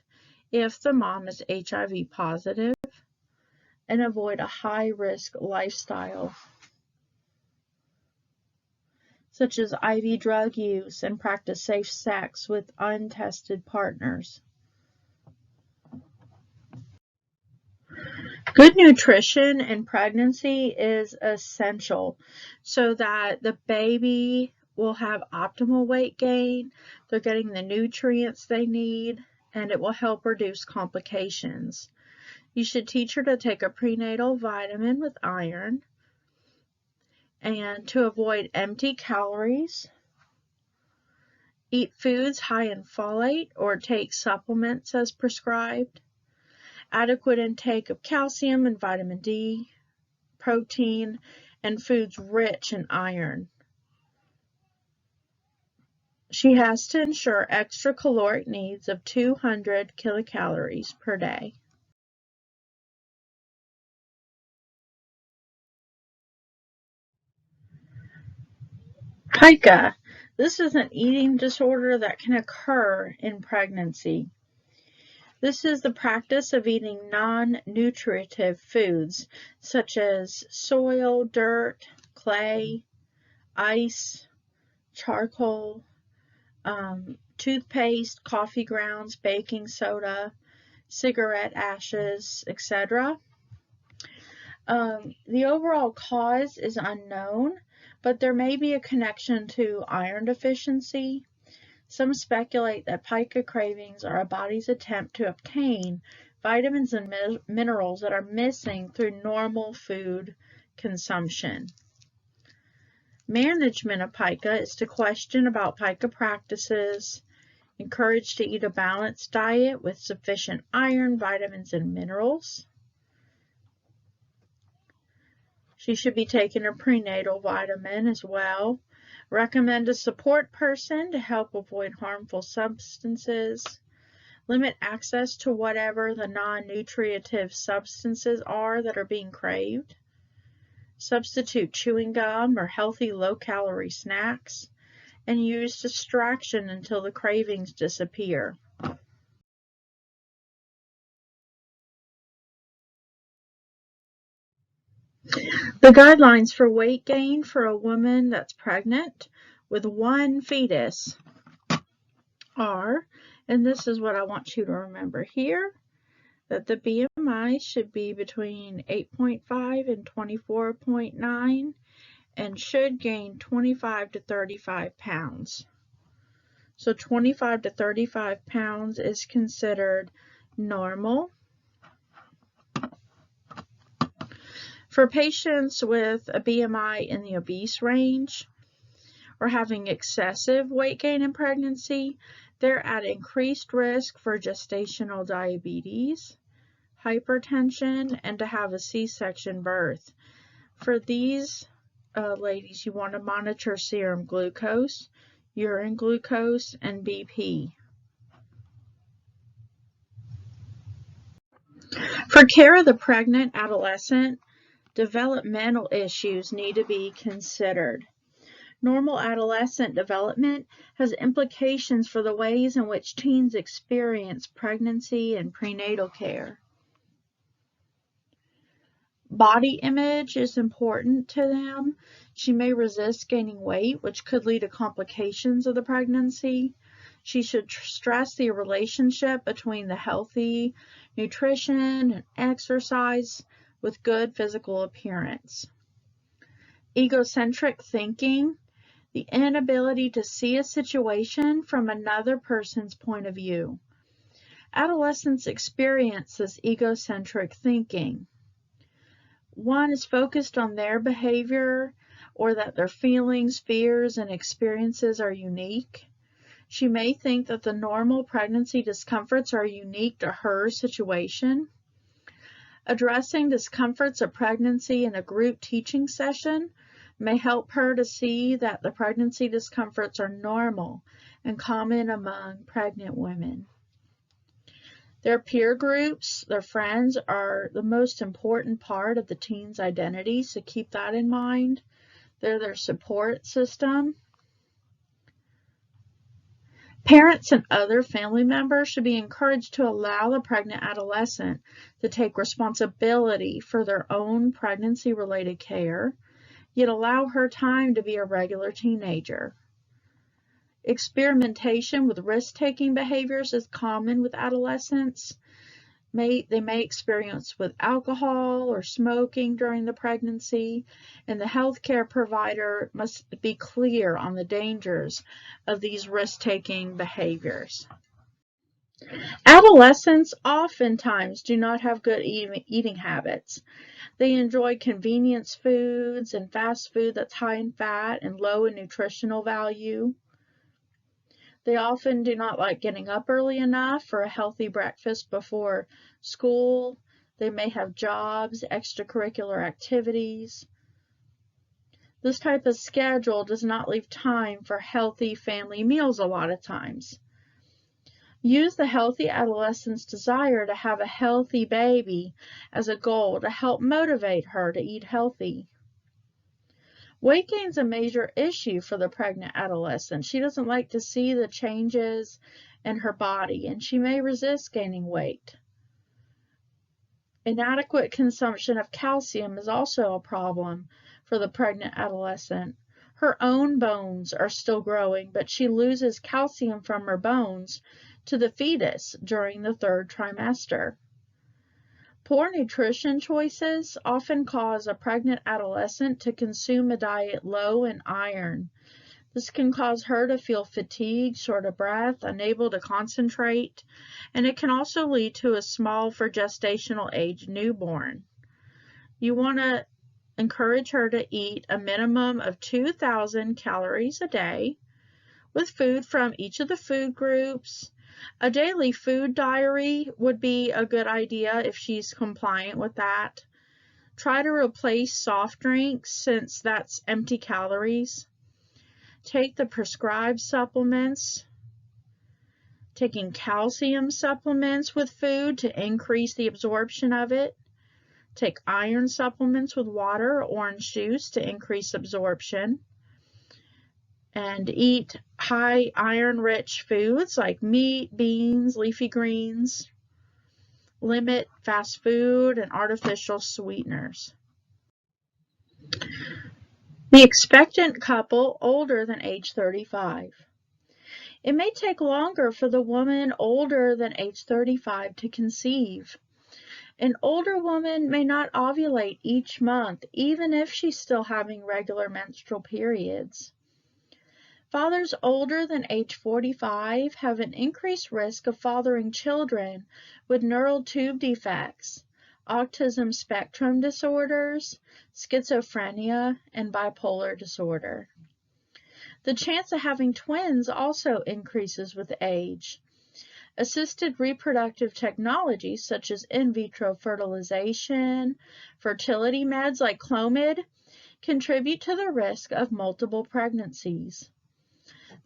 if the mom is HIV positive, and avoid a high-risk lifestyle, such as IV drug use, and practice safe sex with untested partners. Good nutrition in pregnancy is essential so that the baby will have optimal weight gain, they're getting the nutrients they need, and it will help reduce complications. You should teach her to take a prenatal vitamin with iron and to avoid empty calories, eat foods high in folate or take supplements as prescribed, adequate intake of calcium and vitamin D, protein, and foods rich in iron. She has to ensure extra caloric needs of 200 kilocalories per day. Pica. This is an eating disorder that can occur in pregnancy. This is the practice of eating non-nutritive foods such as soil, dirt, clay, ice, charcoal, toothpaste, coffee grounds, baking soda, cigarette ashes, etc. The overall cause is unknown, but there may be a connection to iron deficiency. Some speculate that pica cravings are a body's attempt to obtain vitamins and minerals that are missing through normal food consumption. Management of pica is to question about pica practices, encourage to eat a balanced diet with sufficient iron, vitamins, and minerals. She should be taking a prenatal vitamin as well. Recommend a support person to help avoid harmful substances. Limit access to whatever the non-nutritive substances are that are being craved. Substitute chewing gum or healthy low-calorie snacks. And use distraction until the cravings disappear. The guidelines for weight gain for a woman that's pregnant with one fetus are, and this is what I want you to remember here, that the BMI should be between 8.5 and 24.9 and should gain 25 to 35 pounds. So 25 to 35 pounds is considered normal. For patients with a BMI in the obese range or having excessive weight gain in pregnancy, they're at increased risk for gestational diabetes, hypertension, and to have a C-section birth. For these ladies, you want to monitor serum glucose, urine glucose, and BP. For care of the pregnant adolescent, developmental issues need to be considered. Normal adolescent development has implications for the ways in which teens experience pregnancy and prenatal care. Body image is important to them. She may resist gaining weight, which could lead to complications of the pregnancy. She should stress the relationship between the healthy nutrition and exercise with good physical appearance. Egocentric thinking, the inability to see a situation from another person's point of view. Adolescents experience this egocentric thinking. One is focused on their behavior or that their feelings, fears, and experiences are unique. She may think that the normal pregnancy discomforts are unique to her situation. Addressing discomforts of pregnancy in a group teaching session may help her to see that the pregnancy discomforts are normal and common among pregnant women. Their peer groups, their friends, are the most important part of the teen's identity, so keep that in mind. They're their support system. Parents and other family members should be encouraged to allow the pregnant adolescent to take responsibility for their own pregnancy-related care, yet allow her time to be a regular teenager. Experimentation with risk-taking behaviors is common with adolescents. They may experience with alcohol or smoking during the pregnancy, and the healthcare provider must be clear on the dangers of these risk-taking behaviors. Adolescents oftentimes do not have good eating habits. They enjoy convenience foods and fast food that's high in fat and low in nutritional value. They often do not like getting up early enough for a healthy breakfast before school. They may have jobs, extracurricular activities. This type of schedule does not leave time for healthy family meals a lot of times. Use the healthy adolescent's desire to have a healthy baby as a goal to help motivate her to eat healthy. Weight gain is a major issue for the pregnant adolescent. She doesn't like to see the changes in her body, and she may resist gaining weight. Inadequate consumption of calcium is also a problem for the pregnant adolescent. Her own bones are still growing, but she loses calcium from her bones to the fetus during the third trimester. Poor nutrition choices often cause a pregnant adolescent to consume a diet low in iron. This can cause her to feel fatigued, short of breath, unable to concentrate, and it can also lead to a small for gestational age newborn. You want to encourage her to eat a minimum of 2,000 calories a day with food from each of the food groups. A daily food diary would be a good idea if she's compliant with that. Try to replace soft drinks since that's empty calories. Take the prescribed supplements. Taking calcium supplements with food to increase the absorption of it. Take iron supplements with water or orange juice to increase absorption. And eat high iron-rich foods like meat, beans, leafy greens. Limit fast food and artificial sweeteners. The expectant couple older than age 35. It may take longer for the woman older than age 35 to conceive. An older woman may not ovulate each month, even if she's still having regular menstrual periods. Fathers older than age 45 have an increased risk of fathering children with neural tube defects, autism spectrum disorders, schizophrenia, and bipolar disorder. The chance of having twins also increases with age. Assisted reproductive technologies such as in vitro fertilization, fertility meds like Clomid, contribute to the risk of multiple pregnancies.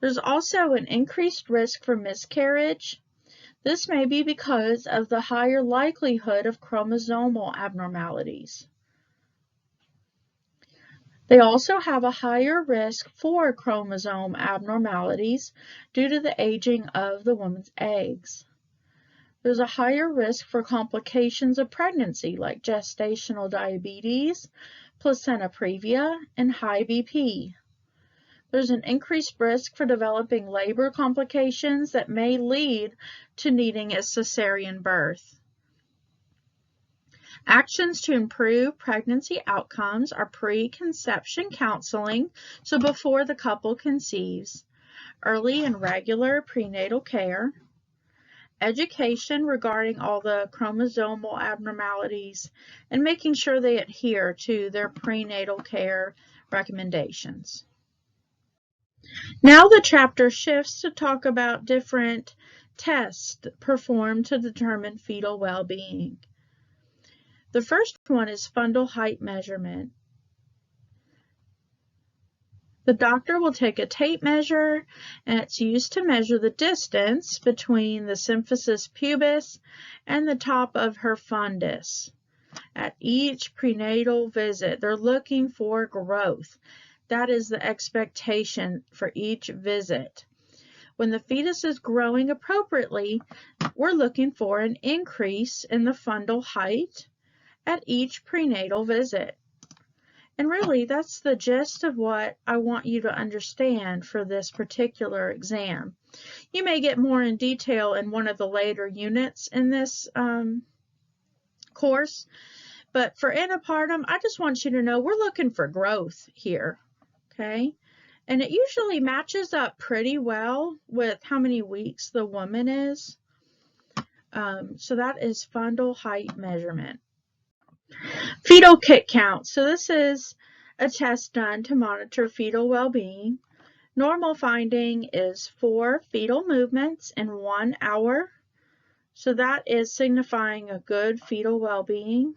There's also an increased risk for miscarriage. This may be because of the higher likelihood of chromosomal abnormalities. They also have a higher risk for chromosome abnormalities due to the aging of the woman's eggs. There's a higher risk for complications of pregnancy like gestational diabetes, placenta previa, and high BP. There's an increased risk for developing labor complications that may lead to needing a cesarean birth. Actions to improve pregnancy outcomes are pre-conception counseling, so before the couple conceives, early and regular prenatal care, education regarding all the chromosomal abnormalities, and making sure they adhere to their prenatal care recommendations. Now the chapter shifts to talk about different tests performed to determine fetal well-being. The first one is fundal height measurement. The doctor will take a tape measure, and it's used to measure the distance between the symphysis pubis and the top of her fundus. At each prenatal visit, they're looking for growth. That is the expectation for each visit. When the fetus is growing appropriately, we're looking for an increase in the fundal height at each prenatal visit. And really, that's the gist of what I want you to understand for this particular exam. You may get more in detail in one of the later units in this course, but for antepartum, I just want you to know we're looking for growth here. Okay, and it usually matches up pretty well with how many weeks the woman is. So that is fundal height measurement. Fetal kit count. So this is a test done to monitor fetal well-being. Normal finding is 4 fetal movements in 1 hour. So that is signifying a good fetal well-being.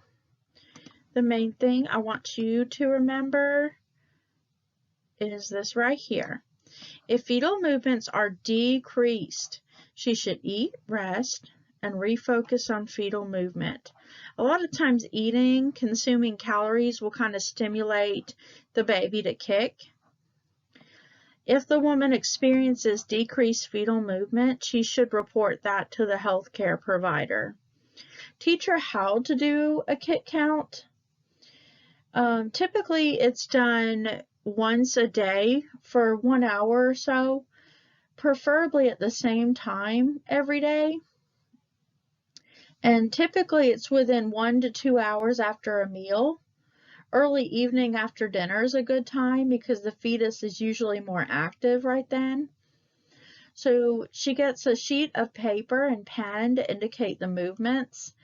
The main thing I want you to remember is this right here. If fetal movements are decreased, she should eat, rest, and refocus on fetal movement. A lot of times eating, consuming calories will kind of stimulate the baby to kick. If the woman experiences decreased fetal movement, she should report that to the healthcare provider. Teach her how to do a kit count. Typically it's done once a day for 1 hour or so, preferably at the same time every day. And typically it's within 1 to 2 hours after a meal. Early evening after dinner is a good time because the fetus is usually more active right then. So she gets a sheet of paper and pen to indicate the movements,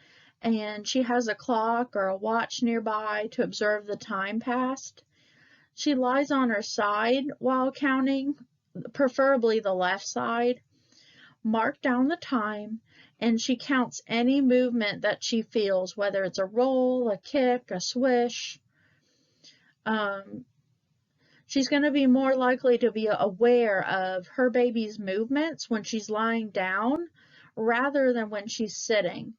and she has a clock or a watch nearby to observe the time passed. She lies on her side while counting, preferably the left side. mark down the time, and she counts any movement that she feels, whether it's a roll, a kick, a swish. She's going to be more likely to be aware of her baby's movements when she's lying down rather than when she's sitting.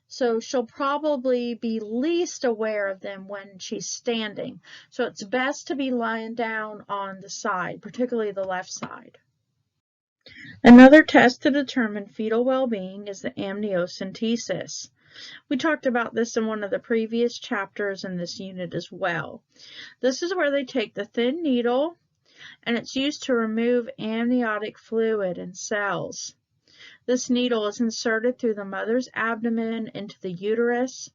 So she'll probably be least aware of them when she's standing. So it's best to be lying down on the side, particularly the left side. Another test to determine fetal well-being is the amniocentesis. We talked about this in one of the previous chapters in this unit as well. This is where they take the thin needle, and it's used to remove amniotic fluid and cells. This needle is inserted through the mother's abdomen into the uterus,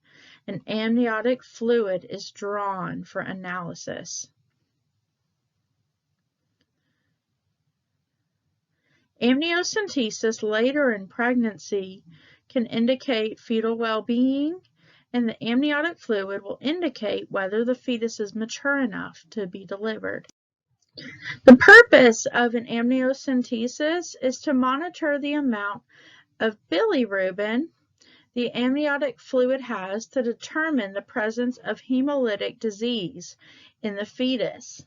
and amniotic fluid is drawn for analysis. Amniocentesis later in pregnancy can indicate fetal well-being, and the amniotic fluid will indicate whether the fetus is mature enough to be delivered. The purpose of an amniocentesis is to monitor the amount of bilirubin the amniotic fluid has to determine the presence of hemolytic disease in the fetus.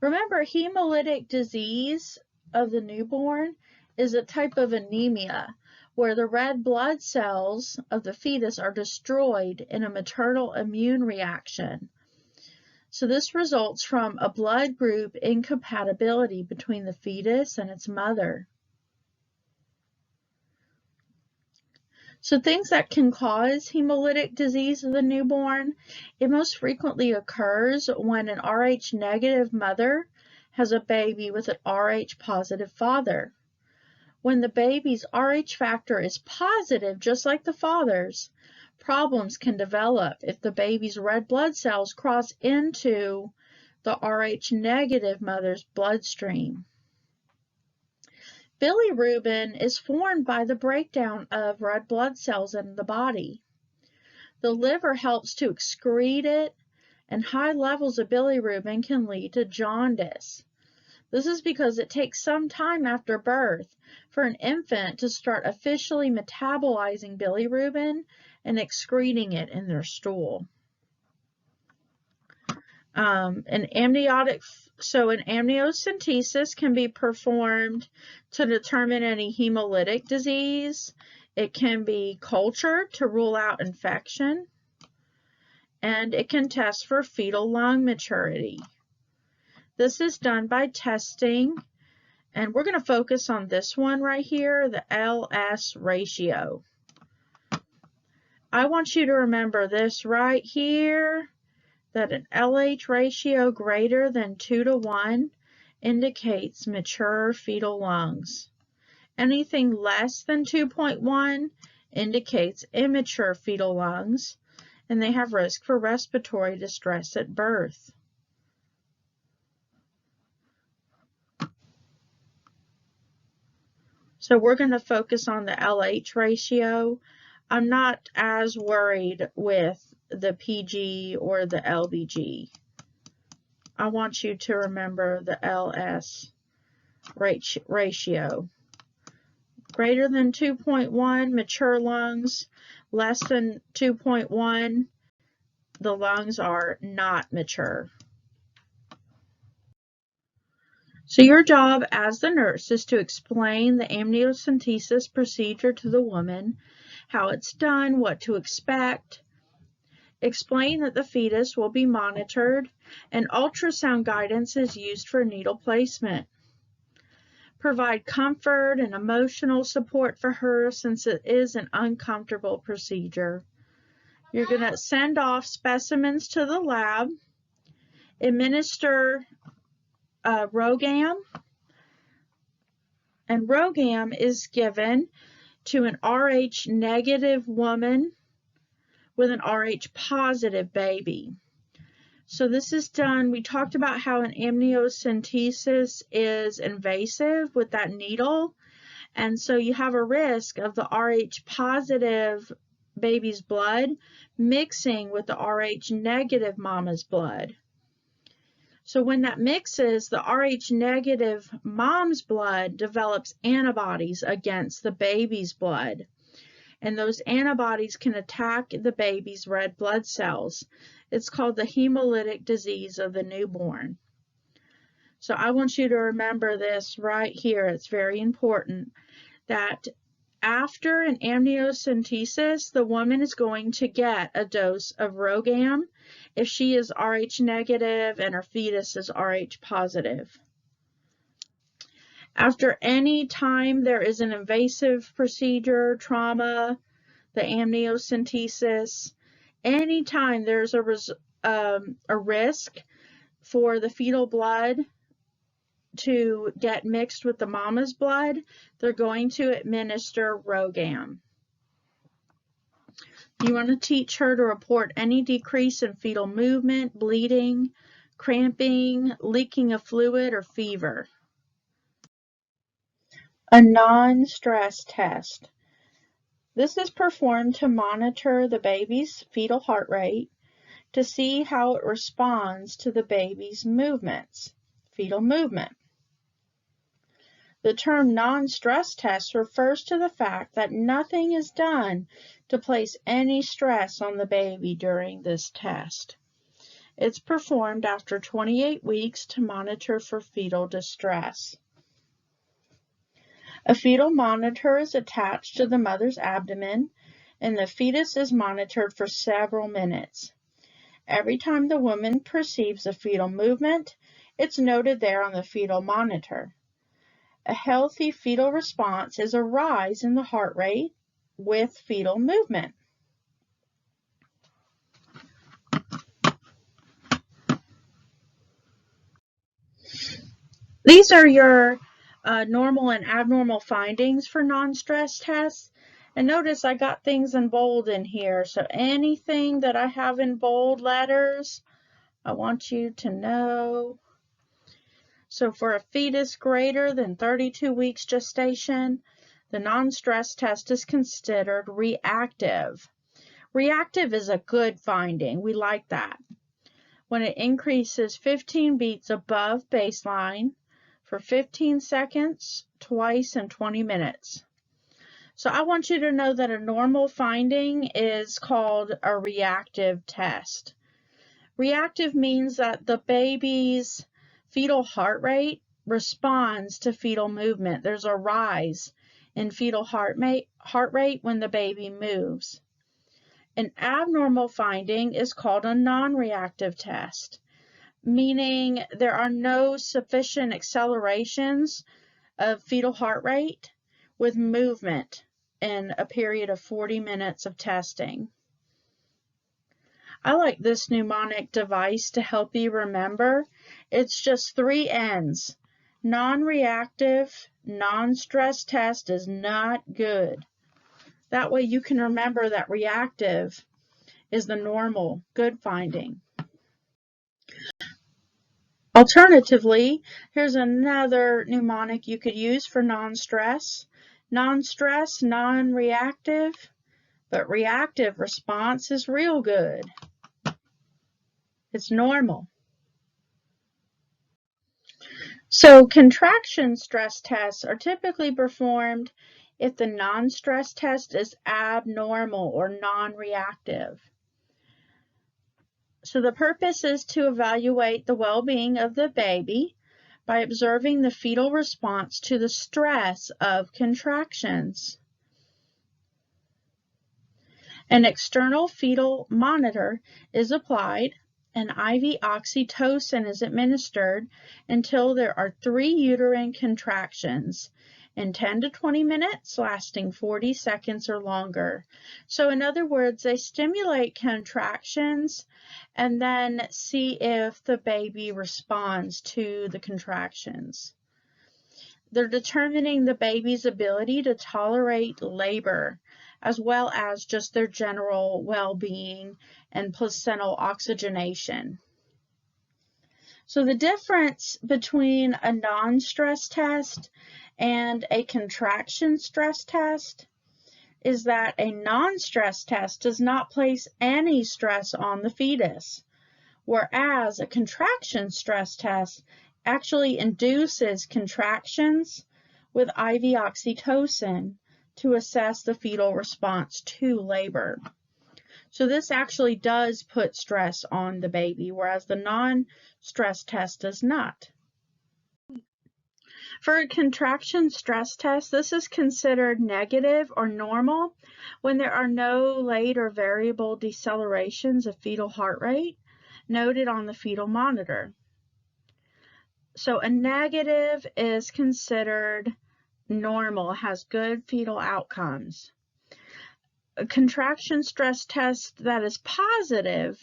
Remember, hemolytic disease of the newborn is a type of anemia where the red blood cells of the fetus are destroyed in a maternal immune reaction. So this results from a blood group incompatibility between the fetus and its mother. So things that can cause hemolytic disease of the newborn, it most frequently occurs when an Rh negative mother has a baby with an Rh positive father. When the baby's Rh factor is positive, just like the father's, problems can develop if the baby's red blood cells cross into the Rh negative mother's bloodstream. Bilirubin is formed by the breakdown of red blood cells in the body. The liver helps to excrete it, and high levels of bilirubin can lead to jaundice. This is because it takes some time after birth for an infant to start officially metabolizing bilirubin and excreting it in their stool. An amniocentesis can be performed to determine any hemolytic disease. It can be cultured to rule out infection, and it can test for fetal lung maturity. This is done by testing, and we're going to focus on this one right here, the LS ratio. I want you to remember this right here, that an LH ratio greater than 2:1 indicates mature fetal lungs. Anything less than 2.1 indicates immature fetal lungs, and they have risk for respiratory distress at birth. So we're going to focus on the LH ratio. I'm not as worried with the PG or the LBG. I want you to remember the LS ratio. Greater than 2.1, mature lungs. Less than 2.1, the lungs are not mature. So your job as the nurse is to explain the amniocentesis procedure to the woman, how it's done, what to expect. Explain that the fetus will be monitored, and ultrasound guidance is used for needle placement. Provide comfort and emotional support for her since it is an uncomfortable procedure. You're going to send off specimens to the lab, administer RhoGAM, and RhoGAM is given to an Rh negative woman with an Rh positive baby. So this is done, we talked about how an amniocentesis is invasive with that needle, and so you have a risk of the Rh positive baby's blood mixing with the Rh negative mama's blood. So when that mixes, the Rh negative mom's blood develops antibodies against the baby's blood. And those antibodies can attack the baby's red blood cells. It's called the hemolytic disease of the newborn. So I want you to remember this right here. It's very important that after an amniocentesis, the woman is going to get a dose of RhoGAM if she is Rh negative and her fetus is Rh positive. After any time there is an invasive procedure, trauma, the amniocentesis, anytime there's a risk for the fetal blood to get mixed with the mama's blood, they're going to administer RhoGAM. You want to teach her to report any decrease in fetal movement, bleeding, cramping, leaking of fluid, or fever. A non-stress test. This is performed to monitor the baby's fetal heart rate to see how it responds to the baby's movements, fetal movement. The term non-stress test refers to the fact that nothing is done to place any stress on the baby during this test. It's performed after 28 weeks to monitor for fetal distress. A fetal monitor is attached to the mother's abdomen, and the fetus is monitored for several minutes. Every time the woman perceives a fetal movement, it's noted there on the fetal monitor. A healthy fetal response is a rise in the heart rate with fetal movement. These are your normal and abnormal findings for non-stress tests. And notice I got things in bold in here. So anything that I have in bold letters, I want you to know. So for a fetus greater than 32 weeks gestation, the non-stress test is considered reactive. Reactive is a good finding. We like that. When it increases 15 beats above baseline for 15 seconds, twice in 20 minutes. So I want you to know that a normal finding is called a reactive test. Reactive means that the baby's fetal heart rate responds to fetal movement. There's a rise in fetal heart rate when the baby moves. An abnormal finding is called a non-reactive test, meaning there are no sufficient accelerations of fetal heart rate with movement in a period of 40 minutes of testing. I like this mnemonic device to help you remember. It's just 3 N's. Non-reactive, non-stress test is not good. That way you can remember that reactive is the normal, good finding. Alternatively, here's another mnemonic you could use for non-stress. Non-stress, non-reactive, but reactive response is real good. It's normal. So contraction stress tests are typically performed if the non-stress test is abnormal or non-reactive. So the purpose is to evaluate the well-being of the baby by observing the fetal response to the stress of contractions. An external fetal monitor is applied, and IV oxytocin is administered until there are 3 uterine contractions in 10 to 20 minutes, lasting 40 seconds or longer. So in other words, they stimulate contractions and then see if the baby responds to the contractions. They're determining the baby's ability to tolerate labor, as well as just their general well-being and placental oxygenation. So the difference between a non-stress test and a contraction stress test is that a non-stress test does not place any stress on the fetus, whereas a contraction stress test actually induces contractions with IV oxytocin to assess the fetal response to labor. So this actually does put stress on the baby, whereas the non-stress test does not. For a contraction stress test, this is considered negative or normal when there are no late or variable decelerations of fetal heart rate noted on the fetal monitor. So a negative is considered normal, has good fetal outcomes. A contraction stress test that is positive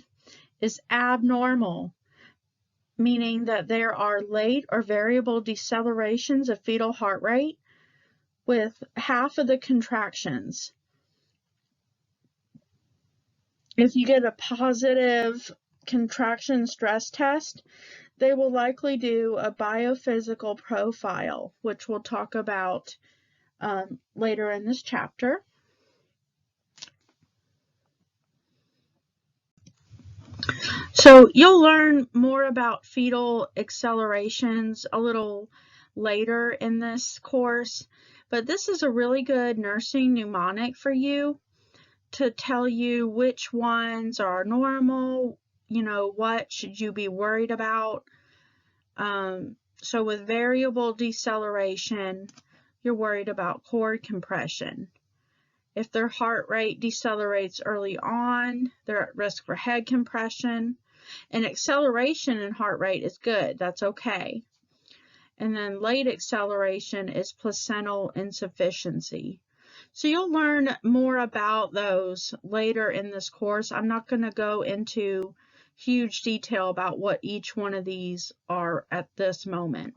is abnormal, meaning that there are late or variable decelerations of fetal heart rate with half of the contractions. If you get a positive contraction stress test, they will likely do a biophysical profile, which we'll talk about later in this chapter. So you'll learn more about fetal accelerations a little later in this course, but this is a really good nursing mnemonic for you to tell you which ones are normal, what should you be worried about. So with variable deceleration, you're worried about cord compression. If their heart rate decelerates early on, they're at risk for head compression. And acceleration in heart rate is good. That's okay. And then late acceleration is placental insufficiency. So you'll learn more about those later in this course. I'm not going to go into huge detail about what each one of these are at this moment.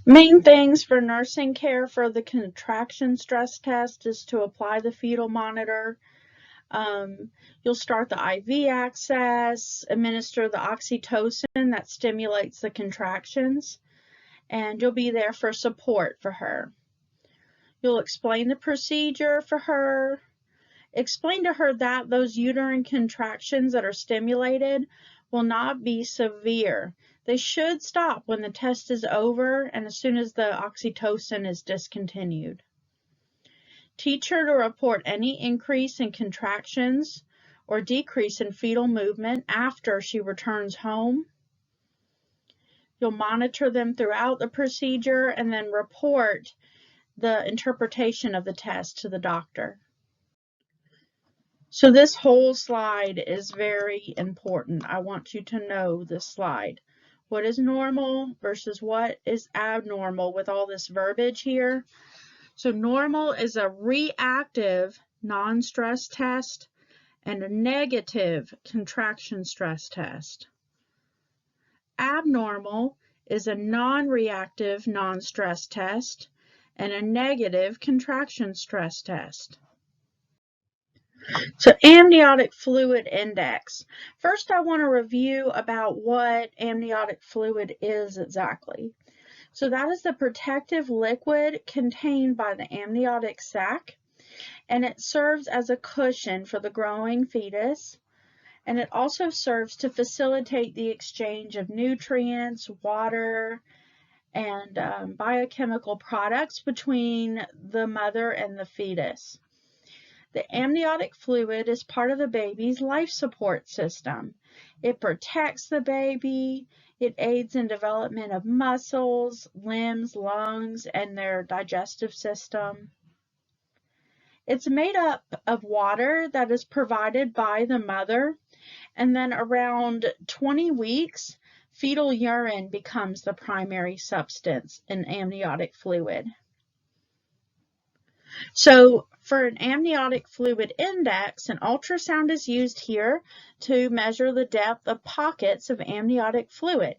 Main things for nursing care for the contraction stress test is to apply the fetal monitor. You'll start the IV access, administer the oxytocin that stimulates the contractions, and you'll be there for support for her. You'll explain the procedure for her. Explain to her that those uterine contractions that are stimulated will not be severe. They should stop when the test is over and as soon as the oxytocin is discontinued. Teach her to report any increase in contractions or decrease in fetal movement after she returns home. You'll monitor them throughout the procedure and then report the interpretation of the test to the doctor. So this whole slide is very important. I want you to know this slide. What is normal versus what is abnormal with all this verbiage here. So normal is a reactive non-stress test and a negative contraction stress test. Abnormal is a non-reactive non-stress test and a negative contraction stress test. So amniotic fluid index. First, I want to review about what amniotic fluid is exactly. So that is the protective liquid contained by the amniotic sac, and it serves as a cushion for the growing fetus, and it also serves to facilitate the exchange of nutrients, water, and biochemical products between the mother and the fetus. The amniotic fluid is part of the baby's life support system. It protects the baby. It aids in development of muscles, limbs, lungs, and their digestive system. It's made up of water that is provided by the mother, and then around 20 weeks, fetal urine becomes the primary substance in amniotic fluid. So for an amniotic fluid index, an ultrasound is used here to measure the depth of pockets of amniotic fluid.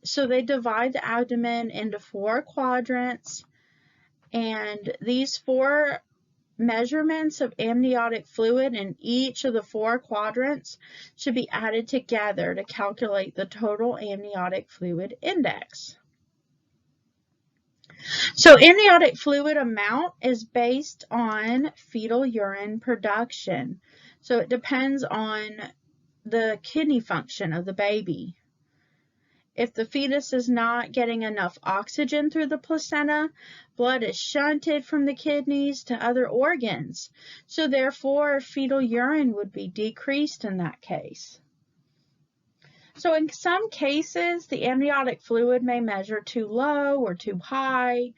So they divide the abdomen into 4 quadrants, and these 4 measurements of amniotic fluid in each of the 4 quadrants should be added together to calculate the total amniotic fluid index. So amniotic fluid amount is based on fetal urine production. So it depends on the kidney function of the baby. If the fetus is not getting enough oxygen through the placenta, blood is shunted from the kidneys to other organs. So therefore, fetal urine would be decreased in that case. So in some cases, the amniotic fluid may measure too low or too high.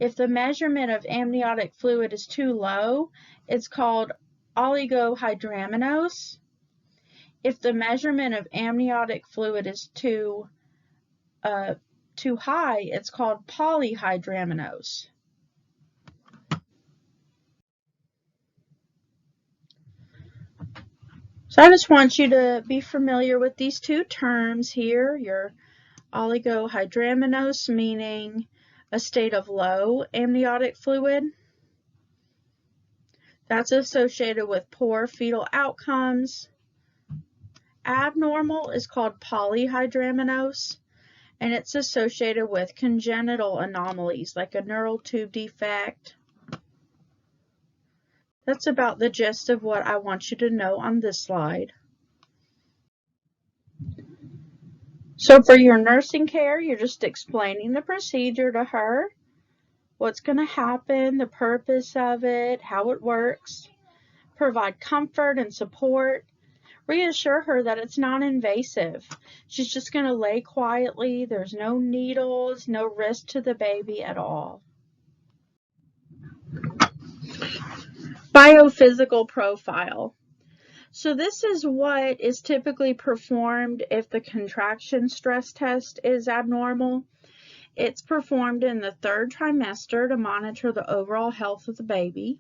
If the measurement of amniotic fluid is too low, it's called oligohydramnios. If the measurement of amniotic fluid is too high, it's called polyhydramnios. So I just want you to be familiar with these two terms here. Your oligohydramnios, meaning a state of low amniotic fluid. That's associated with poor fetal outcomes. Abnormal is called polyhydramnios, and it's associated with congenital anomalies like a neural tube defect. That's about the gist of what I want you to know on this slide. So for your nursing care, you're just explaining the procedure to her, what's going to happen, the purpose of it, how it works. Provide comfort and support. Reassure her that it's non-invasive. She's just going to lay quietly. There's no needles, no risk to the baby at all. Biophysical profile. So this is what is typically performed if the contraction stress test is abnormal. It's performed in the 3rd trimester to monitor the overall health of the baby.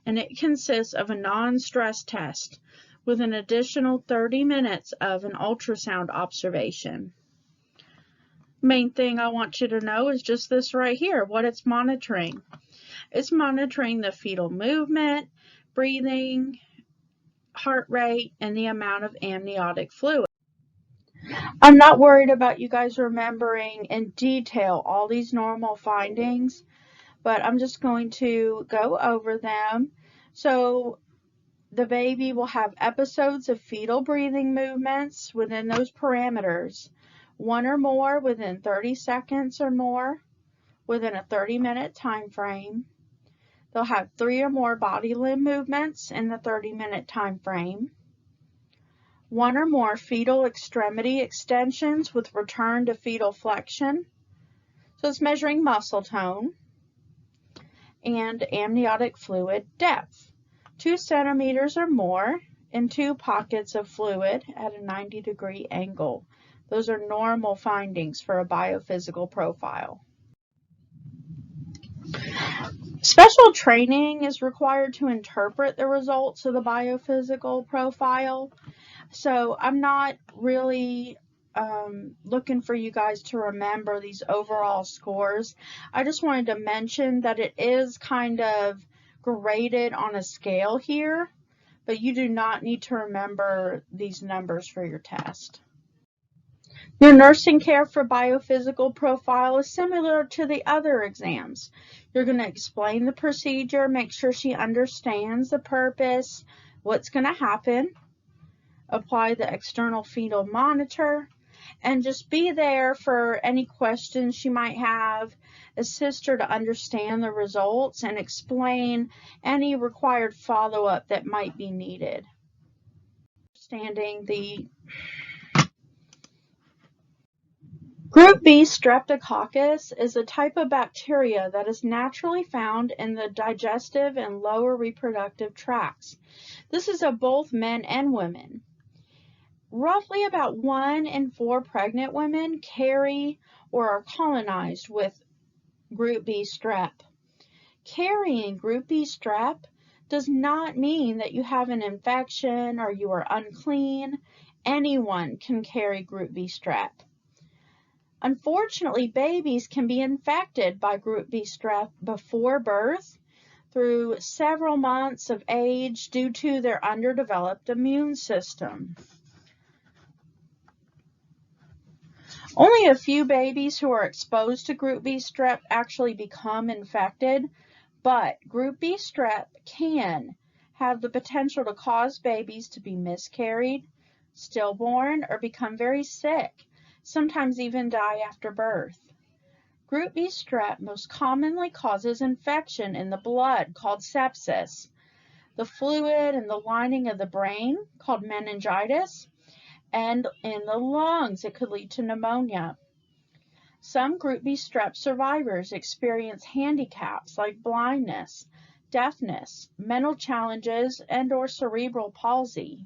And it consists of a non-stress test with an additional 30 minutes of an ultrasound observation. Main thing I want you to know is just this right here, what it's monitoring. It's monitoring the fetal movement, breathing, heart rate, and the amount of amniotic fluid. I'm not worried about you guys remembering in detail all these normal findings, but I'm just going to go over them. So the baby will have episodes of fetal breathing movements within those parameters, 1 or more within 30 seconds or more within a 30-minute time frame. They'll have 3 or more body limb movements in the 30-minute time frame. 1 or more fetal extremity extensions with return to fetal flexion. So it's measuring muscle tone. And amniotic fluid depth. 2 centimeters or more in 2 pockets of fluid at a 90-degree angle. Those are normal findings for a biophysical profile. Special training is required to interpret the results of the biophysical profile. So I'm not really looking for you guys to remember these overall scores. I just wanted to mention that it is kind of graded on a scale here, but you do not need to remember these numbers for your test. Your nursing care for biophysical profile is similar to the other exams. You're going to explain the procedure, make sure she understands the purpose, what's going to happen, apply the external fetal monitor, and just be there for any questions she might have, assist her to understand the results, and explain any required follow-up that might be needed. Understanding the Group B streptococcus is a type of bacteria that is naturally found in the digestive and lower reproductive tracts. This is of both men and women. Roughly about 1 in 4 pregnant women carry or are colonized with Group B strep. Carrying Group B strep does not mean that you have an infection or you are unclean. Anyone can carry Group B strep. Unfortunately, babies can be infected by Group B strep before birth through several months of age due to their underdeveloped immune system. Only a few babies who are exposed to Group B strep actually become infected, but Group B strep can have the potential to cause babies to be miscarried, stillborn, or become very sick, sometimes even die after birth. Group B strep most commonly causes infection in the blood called sepsis, the fluid in the lining of the brain called meningitis, and in the lungs it could lead to pneumonia. Some Group B strep survivors experience handicaps like blindness, deafness, mental challenges, and/or cerebral palsy.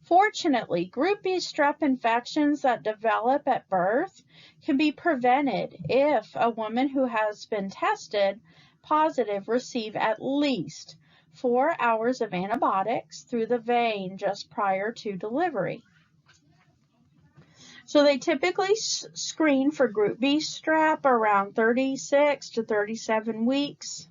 Fortunately, Group B strep infections that develop at birth can be prevented if a woman who has been tested positive receives at least 4 hours of antibiotics through the vein just prior to delivery. So they typically screen for Group B strep around 36 to 37 weeks.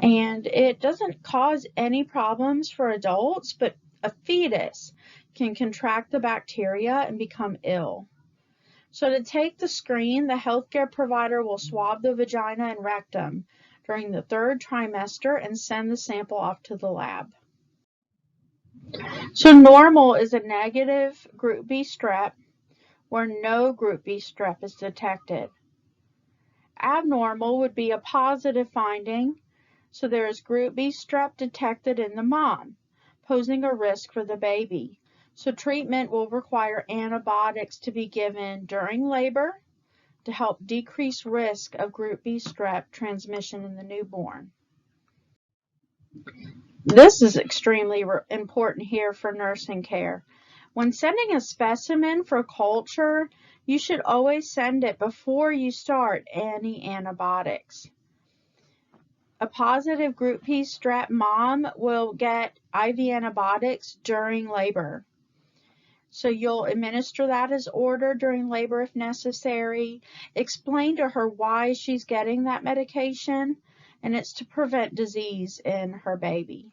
And it doesn't cause any problems for adults, but a fetus can contract the bacteria and become ill. So to take the screen, the healthcare provider will swab the vagina and rectum during the 3rd trimester and send the sample off to the lab. So normal is a negative Group B strep where no Group B strep is detected. Abnormal would be a positive finding, so there is Group B strep detected in the mom, posing a risk for the baby. So treatment will require antibiotics to be given during labor to help decrease risk of Group B strep transmission in the newborn. This is extremely important here for nursing care. When sending a specimen for culture, you should always send it before you start any antibiotics. A positive Group B strep mom will get IV antibiotics during labor. So you'll administer that as ordered during labor if necessary. Explain to her why she's getting that medication, and it's to prevent disease in her baby.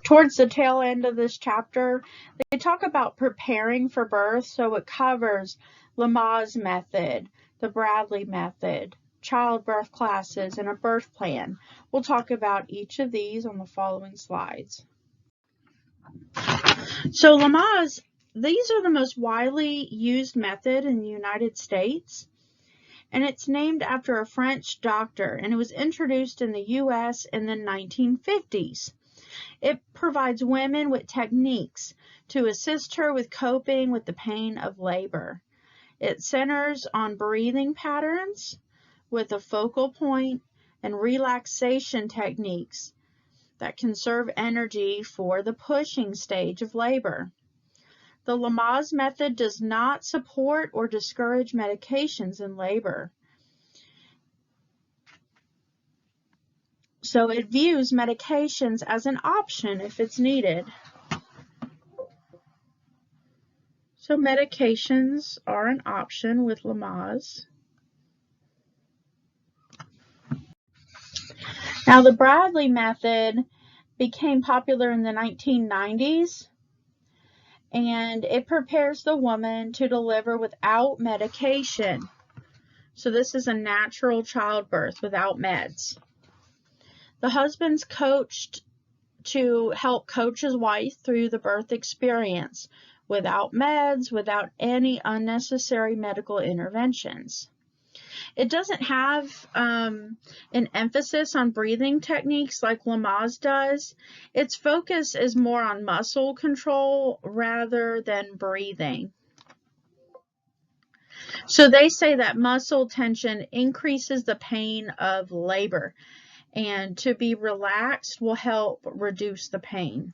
Towards the tail end of this chapter, they talk about preparing for birth, so it covers Lamaze method, the Bradley method, childbirth classes, and a birth plan. We'll talk about each of these on the following slides. So Lamaze, these are the most widely used method in the United States, and it's named after a French doctor, and it was introduced in the U.S. in the 1950s. It provides women with techniques to assist her with coping with the pain of labor. It centers on breathing patterns with a focal point and relaxation techniques that conserve energy for the pushing stage of labor. The Lamaze method does not support or discourage medications in labor. So it views medications as an option if it's needed. So medications are an option with Lamaze. Now the Bradley method became popular in the 1990s, and it prepares the woman to deliver without medication. So this is a natural childbirth without meds. The husband's coached to help coach his wife through the birth experience without meds, without any unnecessary medical interventions. It doesn't have an emphasis on breathing techniques like Lamaze does. Its focus is more on muscle control rather than breathing. So they say that muscle tension increases the pain of labor, and to be relaxed will help reduce the pain.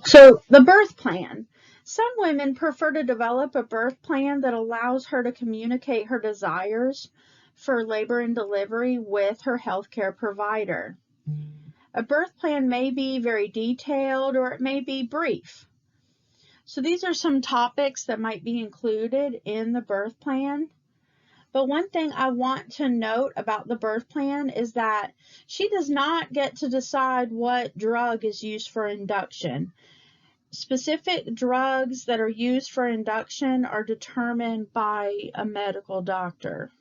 So the birth plan. Some women prefer to develop a birth plan that allows her to communicate her desires for labor and delivery with her healthcare provider. A birth plan may be very detailed or it may be brief. So these are some topics that might be included in the birth plan. But one thing I want to note about the birth plan is that she does not get to decide what drug is used for induction. Specific drugs that are used for induction are determined by a medical doctor.